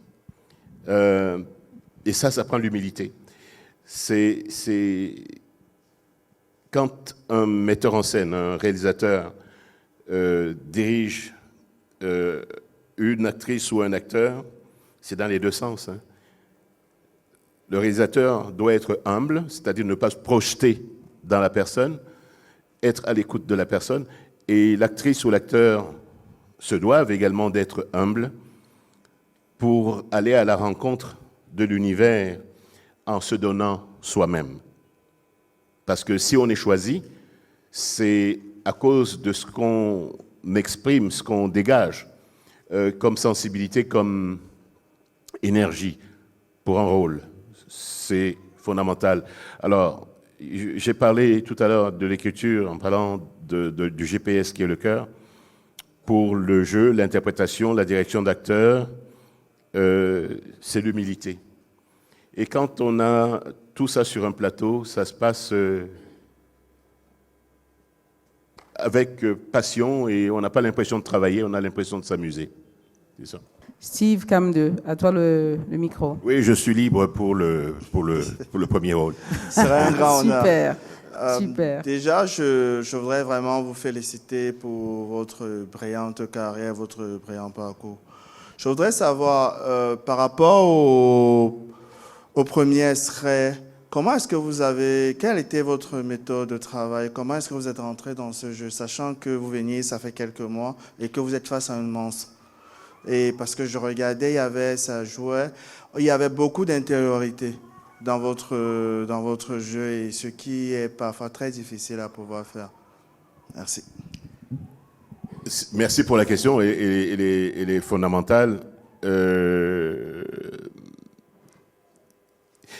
Et ça prend l'humilité. C'est quand un metteur en scène, un réalisateur dirige une actrice ou un acteur, c'est dans les deux sens. Hein. Le réalisateur doit être humble, c'est-à-dire ne pas se projeter dans la personne, être à l'écoute de la personne, et l'actrice ou l'acteur se doivent également d'être humbles pour aller à la rencontre de l'univers en se donnant soi-même. Parce que si on est choisi, c'est à cause de ce qu'on exprime, ce qu'on dégage, comme sensibilité, comme énergie pour un rôle. C'est fondamental. Alors, j'ai parlé tout à l'heure de l'écriture en parlant du GPS qui est le cœur. Pour le jeu, l'interprétation, la direction d'acteur, c'est l'humilité. Et quand on a tout ça sur un plateau, ça se passe avec passion et on n'a pas l'impression de travailler, on a l'impression de s'amuser. C'est ça. Steve Cam2, à toi le micro. Oui, je suis libre pour le premier rôle. Ce serait un grand honneur. Super. Super. Déjà, je voudrais vraiment vous féliciter pour votre brillante carrière, votre brillant parcours. Je voudrais savoir, par rapport au premier extrait, quelle était votre méthode de travail? Comment est-ce que vous êtes rentré dans ce jeu, sachant que vous veniez, ça fait quelques mois, et que vous êtes face à un monstre? Et parce que je regardais, il y avait beaucoup d'intériorité dans votre jeu, et ce qui est parfois très difficile à pouvoir faire. Merci. Merci pour la question, elle est fondamentale.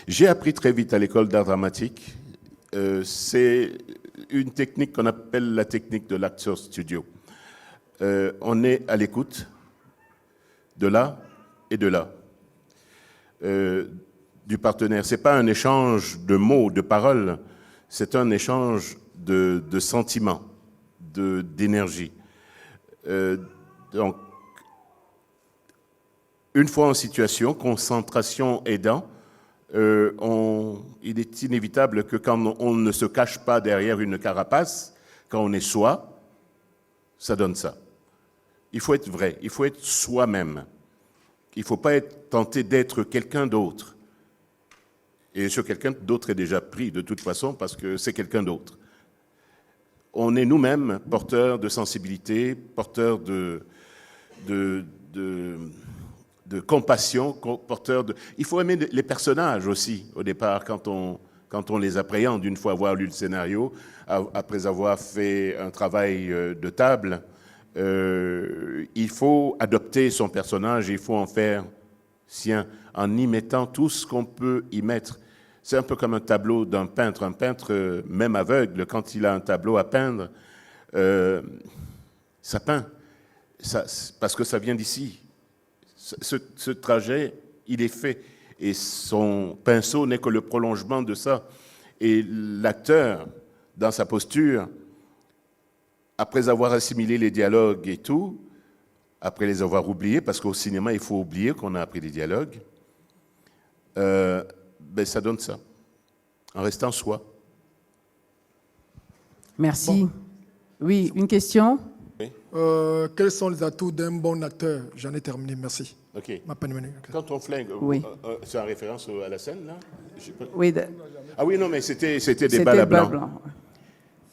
J'ai appris très vite à l'école d'art dramatique. C'est une technique qu'on appelle la technique de l'acteur studio. On est à l'écoute de là et de là. Du partenaire. Ce n'est pas un échange de mots, de paroles, c'est un échange de sentiments, d'énergie. Donc, une fois en situation, concentration aidant, il est inévitable que quand on ne se cache pas derrière une carapace, quand on est soi, ça donne ça. Il faut être vrai, il faut être soi-même. Il ne faut pas être tenté d'être quelqu'un d'autre. Et ce quelqu'un d'autre est déjà pris de toute façon parce que c'est quelqu'un d'autre. On est nous-mêmes porteurs de sensibilité, porteurs de compassion, porteurs de... Il faut aimer les personnages aussi, au départ, quand on les appréhende, une fois avoir lu le scénario, après avoir fait un travail de table. Il faut adopter son personnage, il faut en faire sien, en y mettant tout ce qu'on peut y mettre. C'est un peu comme un tableau d'un peintre. Un peintre, même aveugle, quand il a un tableau à peindre, ça peint, parce que ça vient d'ici. Ce trajet, il est fait, et son pinceau n'est que le prolongement de ça. Et l'acteur, dans sa posture, après avoir assimilé les dialogues et tout, après les avoir oubliés, parce qu'au cinéma, il faut oublier qu'on a appris les dialogues, ça donne ça, en restant soi. Merci. Bon. Oui, une question? Oui. Quels sont les atouts d'un bon acteur? J'en ai terminé, merci. OK. Okay. Quand on flingue, oui. C'est en référence à la scène, là? Oui. Ah oui, non, mais c'était des balles à blanc.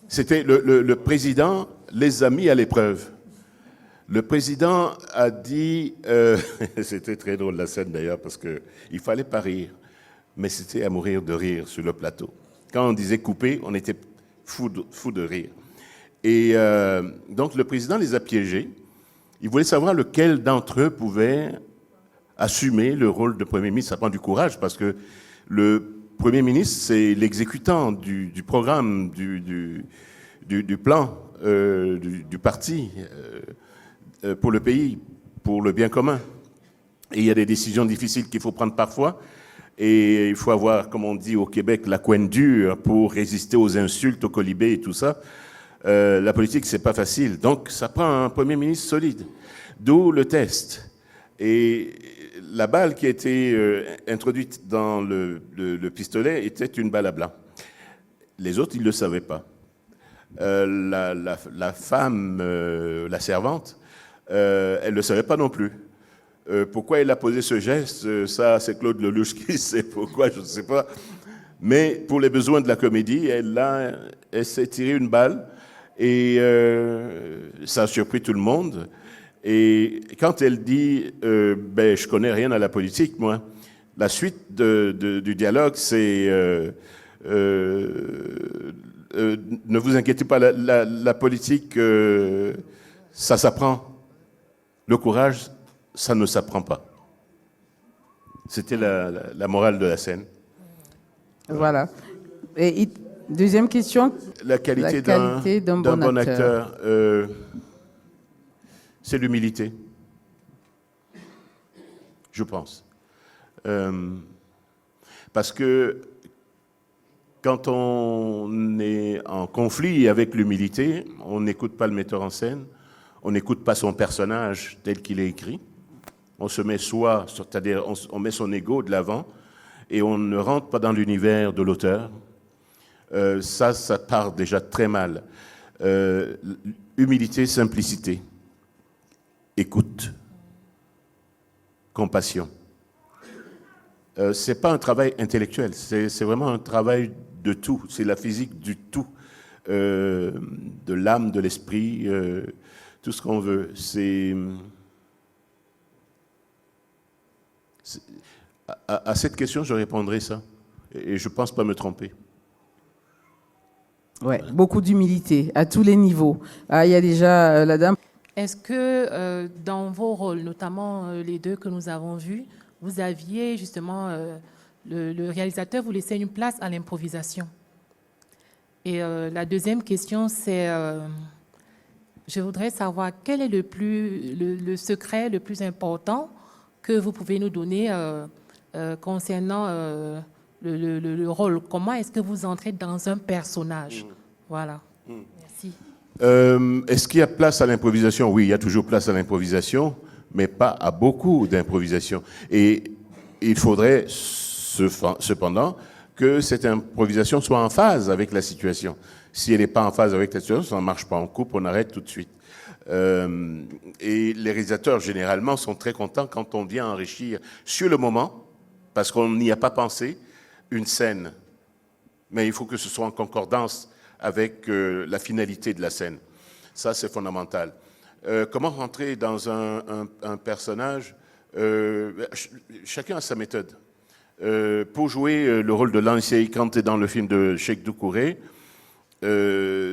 C'était le président les a mis à l'épreuve. Le président a dit, c'était très drôle la scène d'ailleurs, parce qu'il ne fallait pas rire, mais c'était à mourir de rire sur le plateau. Quand on disait couper, on était fou de rire. Et donc le président les a piégés. Il voulait savoir lequel d'entre eux pouvait assumer le rôle de Premier ministre. Ça prend du courage, parce que le Premier ministre, c'est l'exécutant du programme, du plan, du parti pour le pays, pour le bien commun. Et il y a des décisions difficiles qu'il faut prendre parfois. Et il faut avoir, comme on dit au Québec, la couenne dure pour résister aux insultes, aux colibés et tout ça. La politique, c'est pas facile. Donc, ça prend un Premier ministre solide. D'où le test. Et la balle qui a été introduite dans le pistolet était une balle à blanc. Les autres, ils ne le savaient pas. La femme, la servante, elle ne le savait pas non plus. Pourquoi elle a posé ce geste, ça, c'est Claude Lelouch qui sait pourquoi, je ne sais pas. Mais pour les besoins de la comédie, elle s'est tiré une balle et ça a surpris tout le monde. Et quand elle dit je connais rien à la politique, moi, la suite du dialogue, c'est ne vous inquiétez pas, la politique, ça s'apprend. Le courage, ça ne s'apprend pas. C'était la morale de la scène. Voilà. Et deuxième question. La qualité d'un bon acteur, c'est l'humilité, je pense. Parce que quand on est en conflit avec l'humilité, on n'écoute pas le metteur en scène, on n'écoute pas son personnage tel qu'il est écrit, on se met c'est-à-dire on met son ego de l'avant et on ne rentre pas dans l'univers de l'auteur. Ça part déjà très mal. Humilité, simplicité, écoute, compassion. C'est pas un travail intellectuel, c'est vraiment un travail de tout, c'est la physique du tout, de l'âme, de l'esprit, tout ce qu'on veut. À cette question, je répondrai ça, et je pense pas me tromper. Ouais, beaucoup d'humilité à tous les niveaux. Ah, il y a déjà la dame. Est-ce que dans vos rôles, notamment les deux que nous avons vus, vous aviez justement, le réalisateur vous laissait une place à l'improvisation? Et la deuxième question, c'est, je voudrais savoir quel est le secret le plus important que vous pouvez nous donner concernant le rôle. Comment est-ce que vous entrez dans un personnage? Voilà. Merci. Est-ce qu'il y a place à l'improvisation? Oui, il y a toujours place à l'improvisation, mais pas à beaucoup d'improvisation. Et il faudrait cependant que cette improvisation soit en phase avec la situation. Si elle n'est pas en phase avec la situation, ça ne marche pas. On coupe, on arrête tout de suite. Et les réalisateurs, généralement, sont très contents quand on vient enrichir sur le moment, parce qu'on n'y a pas pensé, une scène. Mais il faut que ce soit en concordance avec la finalité de la scène. Ça, c'est fondamental. Comment rentrer dans un personnage? Chacun a sa méthode. Pour jouer le rôle de Lansei Kanté dans le film de Cheikh Doucouré,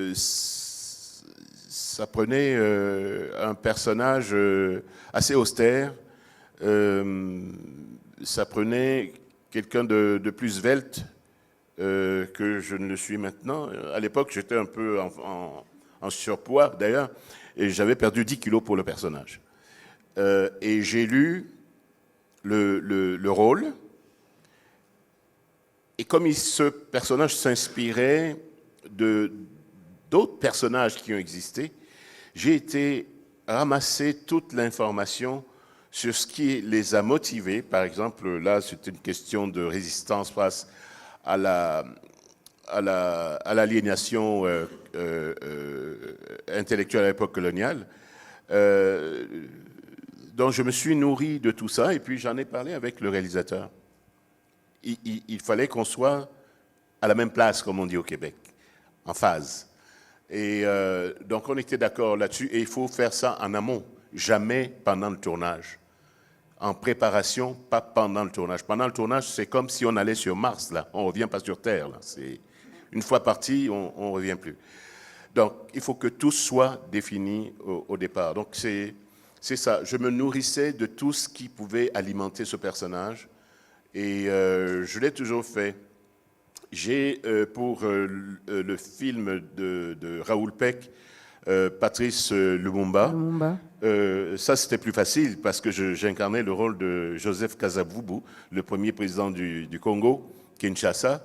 ça prenait un personnage assez austère, ça prenait quelqu'un de plus svelte que je ne le suis maintenant. À l'époque, j'étais un peu en surpoids, d'ailleurs, et j'avais perdu 10 kilos pour le personnage. Et j'ai lu le rôle, et comme ce personnage s'inspirait d'autres personnages qui ont existé, j'ai été ramasser toute l'information sur ce qui les a motivés. Par exemple, là, c'est une question de résistance face à l'aliénation intellectuelle à l'époque coloniale. Donc, je me suis nourri de tout ça, et puis j'en ai parlé avec le réalisateur. Il fallait qu'on soit à la même place, comme on dit au Québec, en phase. Et donc, on était d'accord là-dessus, et il faut faire ça en amont, jamais pendant le tournage. En préparation, pas pendant le tournage. Pendant le tournage, c'est comme si on allait sur Mars, là. On ne revient pas sur Terre, là. Une fois parti, on ne revient plus. Donc, il faut que tout soit défini au départ. Donc, c'est ça. Je me nourrissais de tout ce qui pouvait alimenter ce personnage, et je l'ai toujours fait. J'ai, pour le film de Raoul Peck, Patrice Lumumba, ça c'était plus facile parce que j'incarnais le rôle de Joseph Kasavubu, le premier président du Congo, Kinshasa.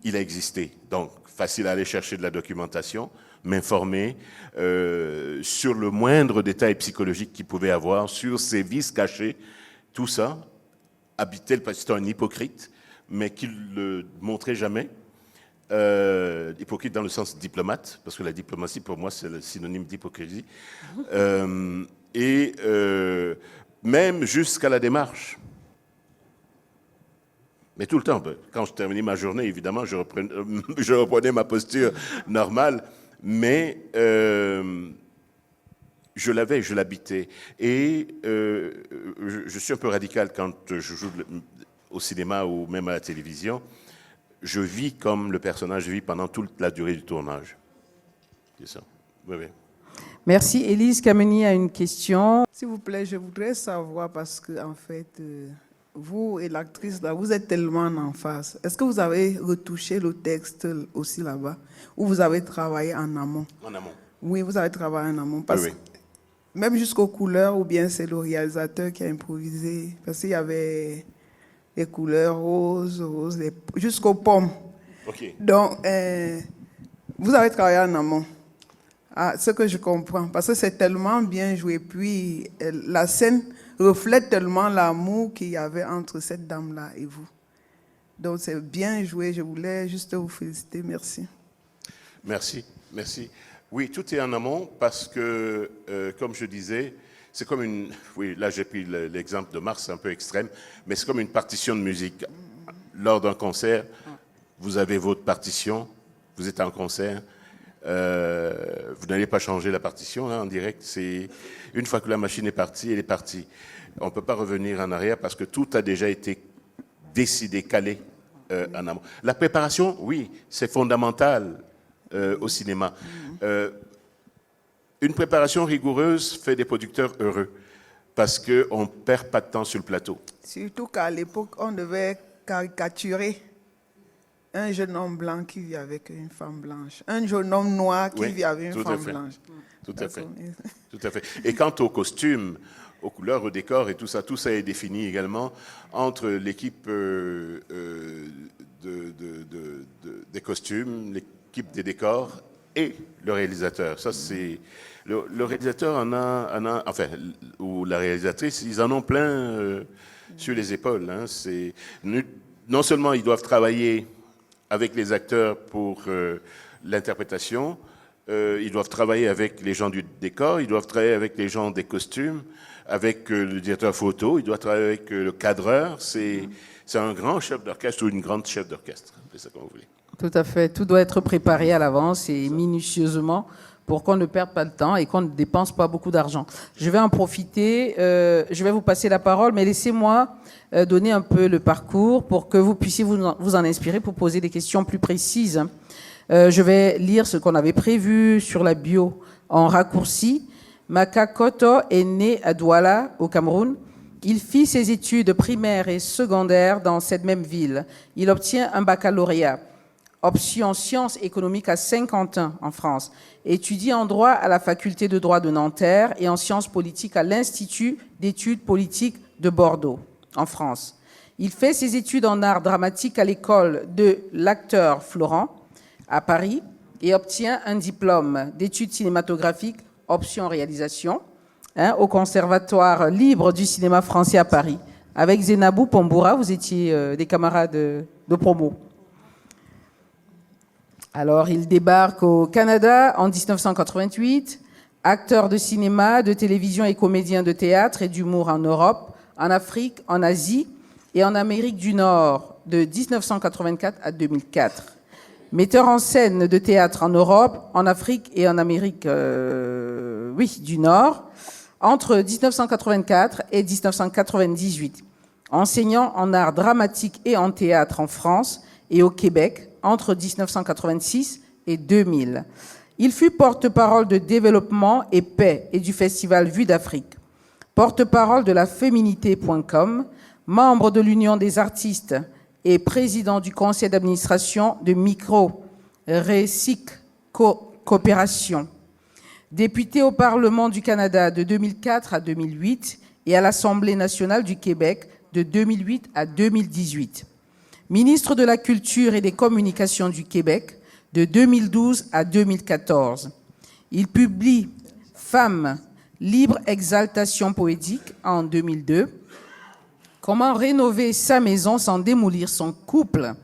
Il a existé, donc facile à aller chercher de la documentation, m'informer sur le moindre détail psychologique qu'il pouvait avoir, sur ses vices cachés, tout ça. C'était un hypocrite, mais qui ne le montrait jamais. Hypocrite dans le sens diplomate, parce que la diplomatie, pour moi, c'est le synonyme d'hypocrisie. Même jusqu'à la démarche. Mais tout le temps, quand je terminais ma journée, évidemment, je reprenais ma posture normale, mais je l'habitais. Et je suis un peu radical quand je joue au cinéma ou même à la télévision. Je vis comme le personnage vit pendant toute la durée du tournage. C'est ça. Oui, oui. Merci. Élise Kameni a une question. S'il vous plaît, je voudrais savoir, parce que en fait, vous et l'actrice, là, vous êtes tellement en face. Est-ce que vous avez retouché le texte aussi là-bas, ou vous avez travaillé en amont? En amont. Oui, vous avez travaillé en amont. Parce oui. que même jusqu'aux couleurs, ou bien c'est le réalisateur qui a improvisé? Parce qu'il y avait les couleurs roses, jusqu'aux pommes. Okay. Donc, vous avez travaillé en amont. Ah, ce que je comprends, parce que c'est tellement bien joué. Puis, la scène reflète tellement l'amour qu'il y avait entre cette dame-là et vous. Donc, c'est bien joué. Je voulais juste vous féliciter. Merci. Merci, merci. Oui, tout est en amont parce que, comme je disais, c'est comme une... Oui, là, j'ai pris l'exemple de Mars, c'est un peu extrême, mais c'est comme une partition de musique. Lors d'un concert, vous avez votre partition, vous êtes en concert, vous n'allez pas changer la partition là, en direct. Une fois que la machine est partie, elle est partie. On ne peut pas revenir en arrière parce que tout a déjà été décidé, calé en amont. La préparation, oui, c'est fondamental au cinéma. Une préparation rigoureuse fait des producteurs heureux parce qu'on ne perd pas de temps sur le plateau. Surtout qu'à l'époque, on devait caricaturer un jeune homme blanc qui vit avec une femme blanche, un jeune homme noir qui vit avec une femme blanche. Tout à fait. Tout à fait. Et quant aux costumes, aux couleurs, aux décors et tout ça est défini également entre l'équipe des costumes, l'équipe des décors et le réalisateur. Ça, c'est... Le réalisateur enfin, ou la réalisatrice, ils en ont plein sur les épaules. Hein. Non seulement ils doivent travailler avec les acteurs pour l'interprétation, ils doivent travailler avec les gens du décor, ils doivent travailler avec les gens des costumes, avec le directeur photo, ils doivent travailler avec le cadreur. C'est un grand chef d'orchestre ou une grande chef d'orchestre, c'est ça comme vous voulez. Tout à fait. Tout doit être préparé à l'avance et minutieusement pour qu'on ne perde pas le temps et qu'on ne dépense pas beaucoup d'argent. Je vais en profiter. Je vais vous passer la parole, mais laissez-moi donner un peu le parcours pour que vous puissiez vous en inspirer pour poser des questions plus précises. Je vais lire ce qu'on avait prévu sur la bio en raccourci. Maka Koto est né à Douala, au Cameroun. Il fit ses études primaires et secondaires dans cette même ville. Il obtient un baccalauréat, option sciences économiques à Saint-Quentin, en France. Étudie en droit à la faculté de droit de Nanterre et en sciences politiques à l'Institut d'études politiques de Bordeaux, en France. Il fait ses études en art dramatique à l'école de l'acteur Florent, à Paris, et obtient un diplôme d'études cinématographiques, option réalisation, au Conservatoire libre du cinéma français à Paris. Avec Zenabou Pomboura, vous étiez des camarades de promo. Alors, il débarque au Canada en 1988, acteur de cinéma, de télévision et comédien de théâtre et d'humour en Europe, en Afrique, en Asie et en Amérique du Nord de 1984 à 2004. Metteur en scène de théâtre en Europe, en Afrique et en Amérique du Nord entre 1984 et 1998. Enseignant en art dramatique et en théâtre en France et au Québec entre 1986 et 2000. Il fut porte-parole de développement et paix et du festival Vue d'Afrique, porte-parole de la féminité.com, membre de l'Union des artistes et président du conseil d'administration de Micro Récic Coopération. Député au Parlement du Canada de 2004 à 2008 et à l'Assemblée nationale du Québec de 2008 à 2018. Ministre de la Culture et des Communications du Québec de 2012 à 2014. Il publie Femmes, libre exaltation poétique en 2002. Comment rénover sa maison sans démolir son couple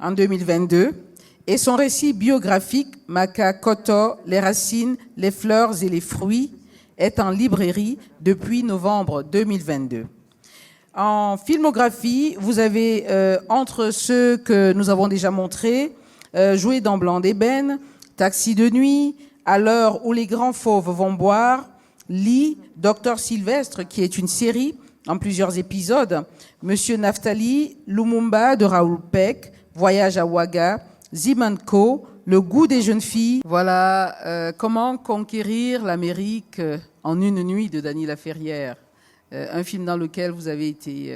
en 2022. Et son récit biographique, Maka Koto, les racines, les fleurs et les fruits, est en librairie depuis novembre 2022. En filmographie, vous avez, entre ceux que nous avons déjà montrés, Joué dans Blanc d'ébène, Taxi de nuit, À l'heure où les grands fauves vont boire, Lee, Docteur Sylvestre, qui est une série en plusieurs épisodes, Monsieur Naftali, Lumumba de Raoul Peck, Voyage à Ouaga, Zimanko, Le goût des jeunes filles. Voilà Comment conquérir l'Amérique en une nuit de Dany Laferrière. Un film dans lequel vous avez été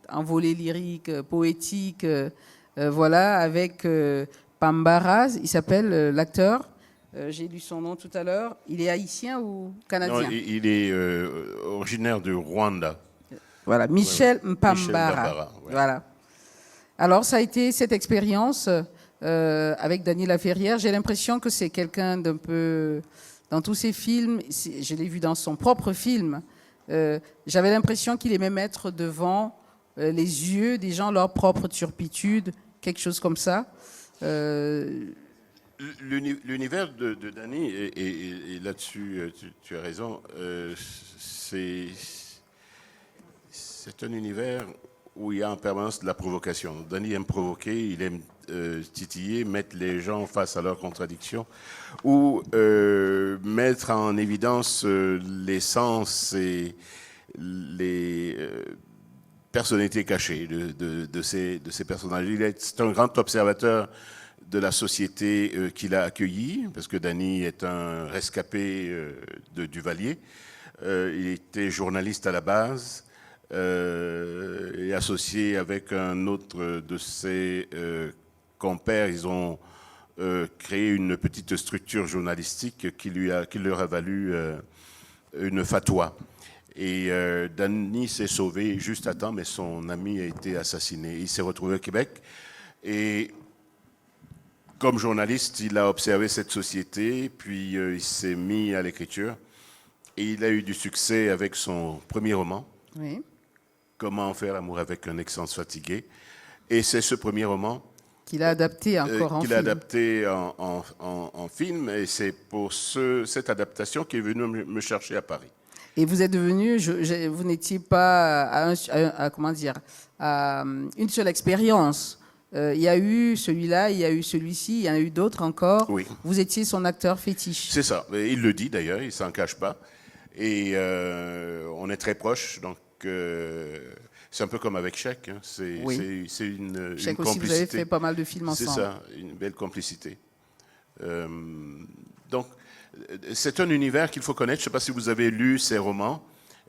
envolé lyrique, poétique, voilà, avec Pambara, il s'appelle l'acteur. J'ai lu son nom tout à l'heure. Il est haïtien ou canadien? Non, il est originaire de Rwanda. Voilà, Michel Mpambara. Michel Mpambara, ouais. Voilà. Alors, ça a été cette expérience avec Dany Laferrière. J'ai l'impression que c'est quelqu'un d'un peu... Dans tous ses films, je l'ai vu dans son propre film, j'avais l'impression qu'il aimait mettre devant les yeux des gens leur propre turpitude, quelque chose comme ça. L'univers de Dany, et là-dessus, tu as raison, c'est un univers où il y a en permanence de la provocation. Dany aime provoquer, il aime titiller, mettre les gens face à leurs contradictions, ou mettre en évidence les sens et les personnalités cachées de ces personnages. C'est un grand observateur de la société qu'il a accueillie, parce que Dany est un rescapé de Duvalier. Il était journaliste à la base, et associé avec un autre de ses compères, ils ont créé une petite structure journalistique qui leur a valu une fatwa. Et Dany s'est sauvé juste à temps, mais son ami a été assassiné. Il s'est retrouvé au Québec et comme journaliste, il a observé cette société, puis il s'est mis à l'écriture et il a eu du succès avec son premier roman. Oui. Comment faire l'amour avec un ex fatigué. Et c'est ce premier roman qu'il a adapté encore en film. Qu'il a adapté en film, et c'est pour cette adaptation qu'il est venu me chercher à Paris. Et vous êtes devenu, vous n'étiez pas à une seule expérience. Il y a eu celui-là, il y a eu celui-ci, il y en a eu d'autres encore. Oui. Vous étiez son acteur fétiche. C'est ça. Il le dit d'ailleurs, il s'en cache pas. Et on est très proches, donc c'est un peu comme avec Chèque. Hein. C'est une Chèque complicité. aussi, vous avez fait pas mal de films ensemble. C'est ça, une belle complicité. Donc, c'est un univers qu'il faut connaître. Je ne sais pas si vous avez lu ses romans.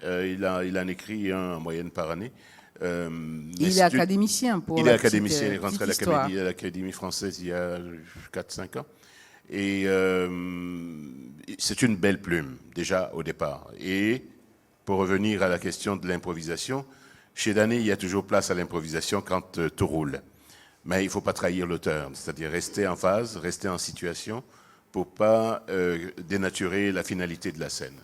Il en écrit un en moyenne par année. Il est académicien pour Il est académicien, il est rentré histoire. à l'Académie française il y a 4-5 ans. Et c'est une belle plume, déjà au départ. Et pour revenir à la question de l'improvisation, chez Dané, il y a toujours place à l'improvisation quand tout roule. Mais il ne faut pas trahir l'auteur, c'est-à-dire rester en phase, rester en situation pour ne pas dénaturer la finalité de la scène.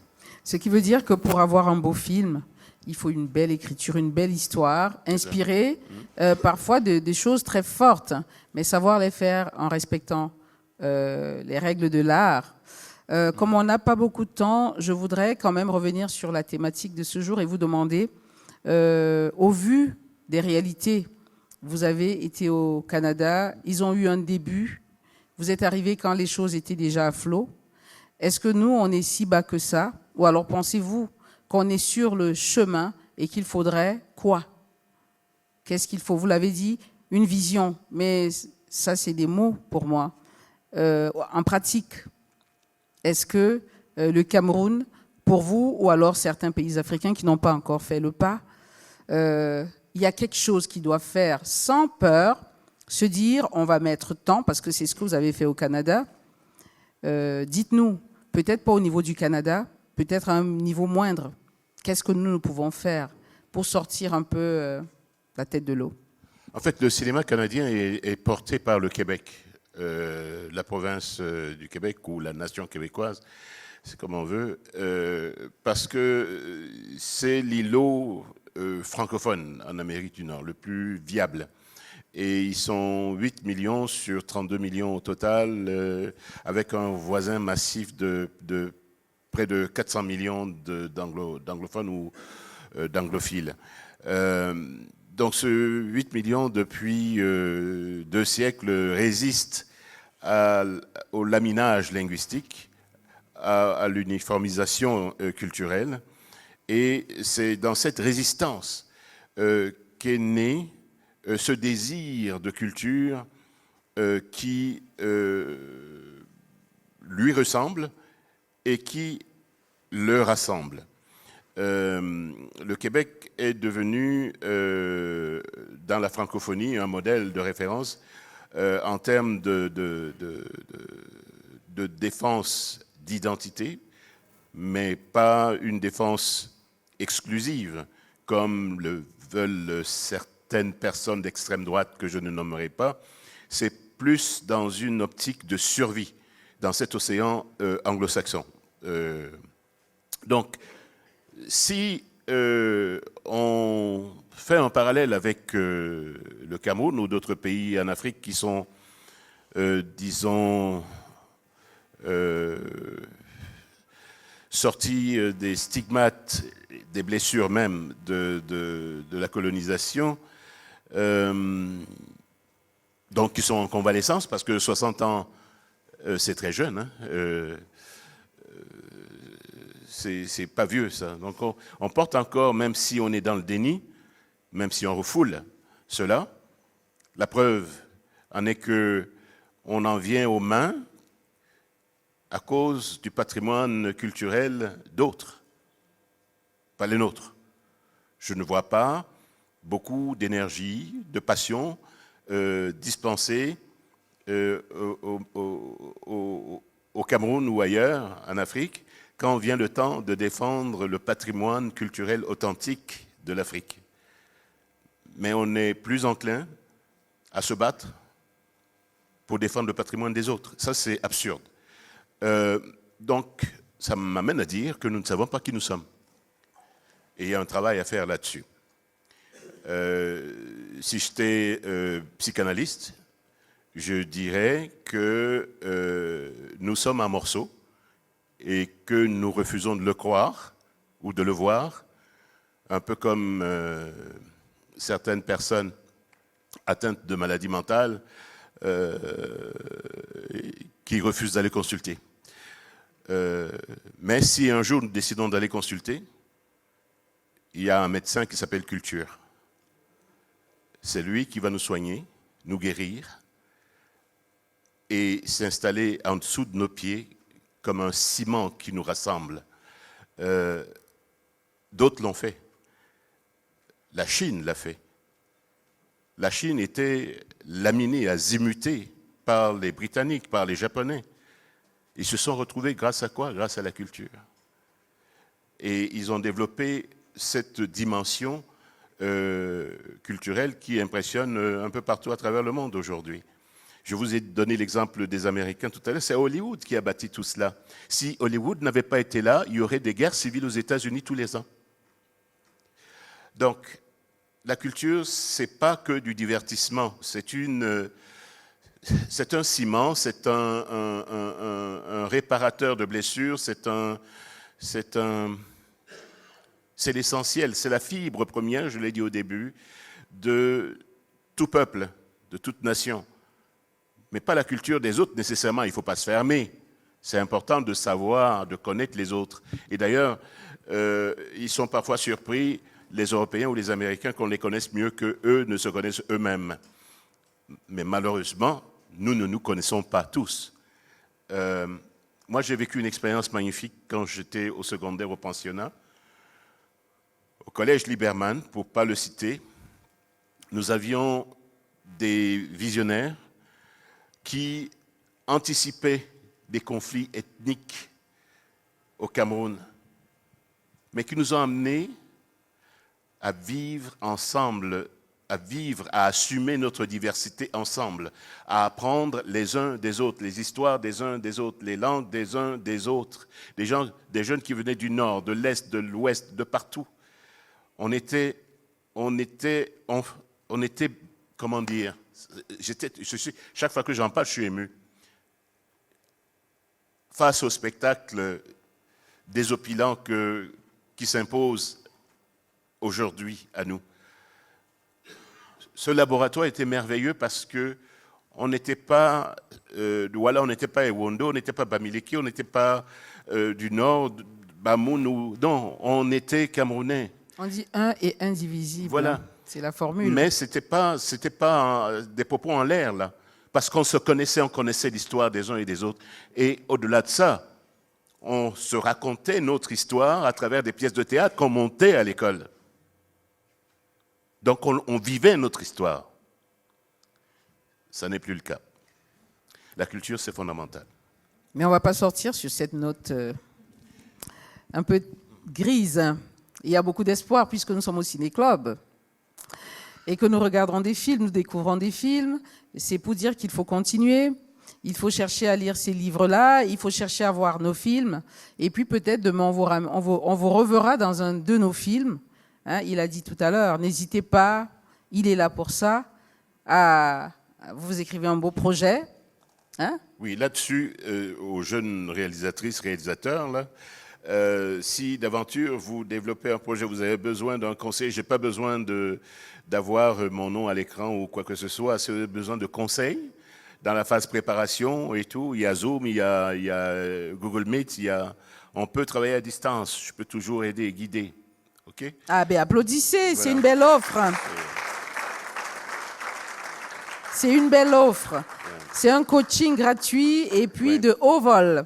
Ce qui veut dire que pour avoir un beau film, il faut une belle écriture, une belle histoire, inspirée parfois de choses très fortes, mais savoir les faire en respectant les règles de l'art. Comme on n'a pas beaucoup de temps, je voudrais quand même revenir sur la thématique de ce jour et vous demander, au vu des réalités, vous avez été au Canada, ils ont eu un début, vous êtes arrivé quand les choses étaient déjà à flot. Est-ce que nous, on est si bas que ça? Ou alors pensez-vous qu'on est sur le chemin et qu'il faudrait quoi? Qu'est-ce qu'il faut? Vous l'avez dit, une vision, mais ça, c'est des mots pour moi. En pratique, est-ce que le Cameroun, pour vous, ou alors certains pays africains qui n'ont pas encore fait le pas, il y a quelque chose qu'ils doivent faire sans peur, se dire on va mettre tant, parce que c'est ce que vous avez fait au Canada. Dites-nous, peut-être pas au niveau du Canada, peut-être à un niveau moindre, qu'est-ce que nous pouvons faire pour sortir un peu la tête de l'eau? En fait, le cinéma canadien est porté par le Québec, la province du Québec ou la nation québécoise, c'est comme on veut, parce que c'est l'îlot francophone en Amérique du Nord, le plus viable. Et ils sont 8 millions sur 32 millions au total, avec un voisin massif de près de 400 millions d'anglophones ou d'anglophiles. Donc ce 8 millions, depuis 2 siècles, résiste au laminage linguistique, à l'uniformisation culturelle. Et c'est dans cette résistance qu'est né ce désir de culture qui lui ressemble et qui le rassemble. Le Québec est devenu, dans la francophonie, un modèle de référence en termes de défense d'identité, mais pas une défense exclusive, comme le veulent certaines personnes d'extrême droite que je ne nommerai pas. C'est plus dans une optique de survie dans cet océan anglo-saxon. Donc, si on fait un parallèle avec le Cameroun ou d'autres pays en Afrique qui sont, disons, sortis des stigmates, des blessures même de la colonisation, donc qui sont en convalescence, parce que 60 ans, c'est très jeune, hein, c'est pas vieux ça. Donc on porte encore, même si on est dans le déni, même si on refoule cela, la preuve en est que on en vient aux mains à cause du patrimoine culturel d'autres, pas les nôtres. Je ne vois pas beaucoup d'énergie, de passion dispensée au Cameroun ou ailleurs, en Afrique, quand vient le temps de défendre le patrimoine culturel authentique de l'Afrique. Mais on est plus enclin à se battre pour défendre le patrimoine des autres. Ça, c'est absurde. Donc, ça m'amène à dire que nous ne savons pas qui nous sommes. Et il y a un travail à faire là-dessus. Si j'étais psychanalyste, je dirais que nous sommes un morceau et que nous refusons de le croire ou de le voir, un peu comme certaines personnes atteintes de maladies mentales qui refusent d'aller consulter. Mais si un jour nous décidons d'aller consulter, il y a un médecin qui s'appelle Culture. C'est lui qui va nous soigner, nous guérir et s'installer en dessous de nos pieds comme un ciment qui nous rassemble. D'autres l'ont fait. La Chine l'a fait. La Chine était laminée, azimutée par les Britanniques, par les Japonais. Ils se sont retrouvés grâce à quoi? Grâce à la culture. Et ils ont développé cette dimension culturelle qui impressionne un peu partout à travers le monde aujourd'hui. Je vous ai donné l'exemple des Américains tout à l'heure, c'est Hollywood qui a bâti tout cela. Si Hollywood n'avait pas été là, il y aurait des guerres civiles aux États-Unis tous les ans. Donc, la culture, c'est pas que du divertissement, c'est un ciment, c'est un réparateur de blessures, c'est l'essentiel, c'est la fibre première, je l'ai dit au début, de tout peuple, de toute nation. Mais pas la culture des autres nécessairement, il ne faut pas se fermer. C'est important de savoir, de connaître les autres. Et d'ailleurs, ils sont parfois surpris, les Européens ou les Américains, qu'on les connaisse mieux qu'eux ne se connaissent eux-mêmes. Mais malheureusement, nous ne nous connaissons pas tous. Moi, j'ai vécu une expérience magnifique quand j'étais au secondaire au pensionnat. Au collège Liberman, pour ne pas le citer, nous avions des visionnaires qui anticipaient des conflits ethniques au Cameroun, mais qui nous ont amenés à vivre ensemble, à assumer notre diversité ensemble, à apprendre les uns des autres, les histoires des uns des autres, les langues des uns des autres, des jeunes qui venaient du nord, de l'est, de l'ouest, de partout. On était, comment dire, chaque fois que j'en parle, je suis ému. Face au spectacle désopilant qui s'impose aujourd'hui à nous. Ce laboratoire était merveilleux parce que on n'était pas Douala, on n'était pas Ewondo, on n'était pas Bamileke, on n'était pas du Nord, Bamoun, non, on était Camerounais. On dit un et indivisible. Voilà. C'est la formule. Mais c'était pas des propos en l'air, là. Parce qu'on se connaissait, on connaissait l'histoire des uns et des autres. Et au-delà de ça, on se racontait notre histoire à travers des pièces de théâtre qu'on montait à l'école. Donc on vivait notre histoire. Ça n'est plus le cas. La culture, c'est fondamental. Mais on ne va pas sortir sur cette note un peu grise. Il y a beaucoup d'espoir puisque nous sommes au Ciné-Club et que nous regardons des films, nous découvrons des films. C'est pour dire qu'il faut continuer. Il faut chercher à lire ces livres-là, il faut chercher à voir nos films. Et puis peut-être demain, on vous reverra dans un de nos films. Hein, il a dit tout à l'heure, n'hésitez pas, il est là pour ça. Vous écrivez un beau projet. Hein? Oui, là-dessus, aux jeunes réalisatrices, réalisateurs, là, si d'aventure vous développez un projet, vous avez besoin d'un conseil, je n'ai pas besoin d'avoir mon nom à l'écran ou quoi que ce soit, si vous avez besoin de conseils dans la phase préparation et tout, il y a Zoom, il y a Google Meet, on peut travailler à distance, je peux toujours aider et guider. Okay? Ah ben applaudissez, voilà. C'est une belle offre. C'est une belle offre. C'est un coaching gratuit et puis de haut vol.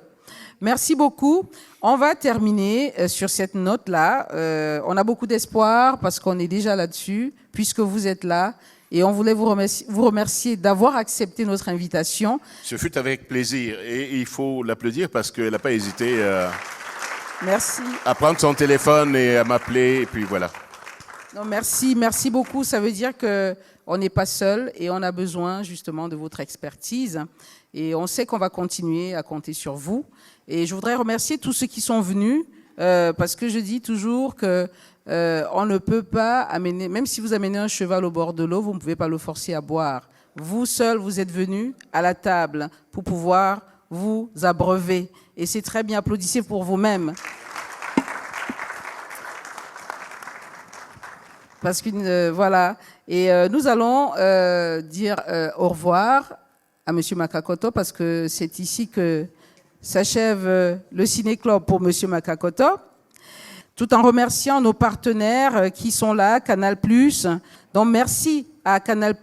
Merci beaucoup. On va terminer sur cette note-là. On a beaucoup d'espoir parce qu'on est déjà là-dessus, puisque vous êtes là. Et on voulait vous remercier d'avoir accepté notre invitation. Ce fut avec plaisir. Et il faut l'applaudir parce qu'elle n'a pas hésité merci. À prendre son téléphone et à m'appeler. Et puis voilà. Non, merci beaucoup. Ça veut dire qu'on n'est pas seul et on a besoin justement de votre expertise. Et on sait qu'on va continuer à compter sur vous. Et je voudrais remercier tous ceux qui sont venus parce que je dis toujours que on ne peut pas amener, même si vous amenez un cheval au bord de l'eau, vous ne pouvez pas le forcer à boire. Vous seul, vous êtes venus à la table pour pouvoir vous abreuver. Et c'est très bien, applaudissez pour vous-même. Parce que voilà. Et nous allons dire au revoir à M. Makakoto parce que c'est ici que s'achève le Ciné-Club pour M. Makakoto. Tout en remerciant nos partenaires qui sont là, Canal+. Donc merci à Canal+,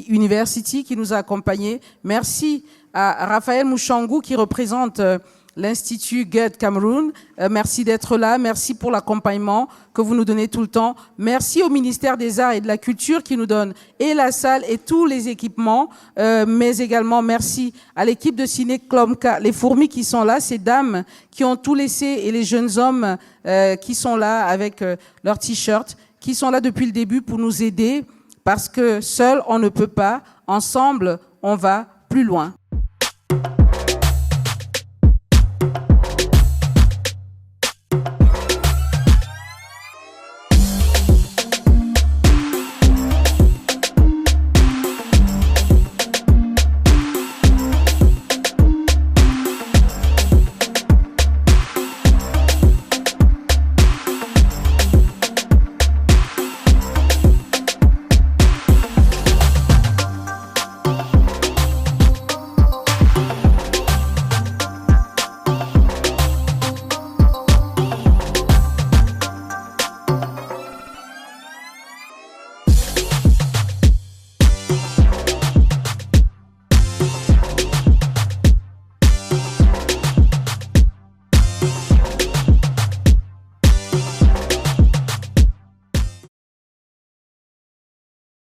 University qui nous a accompagnés. Merci à Raphaël Mouchangou qui représente l'Institut Goethe Cameroun. Merci d'être là. Merci pour l'accompagnement que vous nous donnez tout le temps. Merci au ministère des Arts et de la Culture qui nous donne et la salle et tous les équipements. Mais également merci à l'équipe de Ciné Club K, les fourmis qui sont là, ces dames qui ont tout laissé et les jeunes hommes qui sont là avec leurs t-shirts, qui sont là depuis le début pour nous aider parce que seul on ne peut pas, ensemble on va plus loin.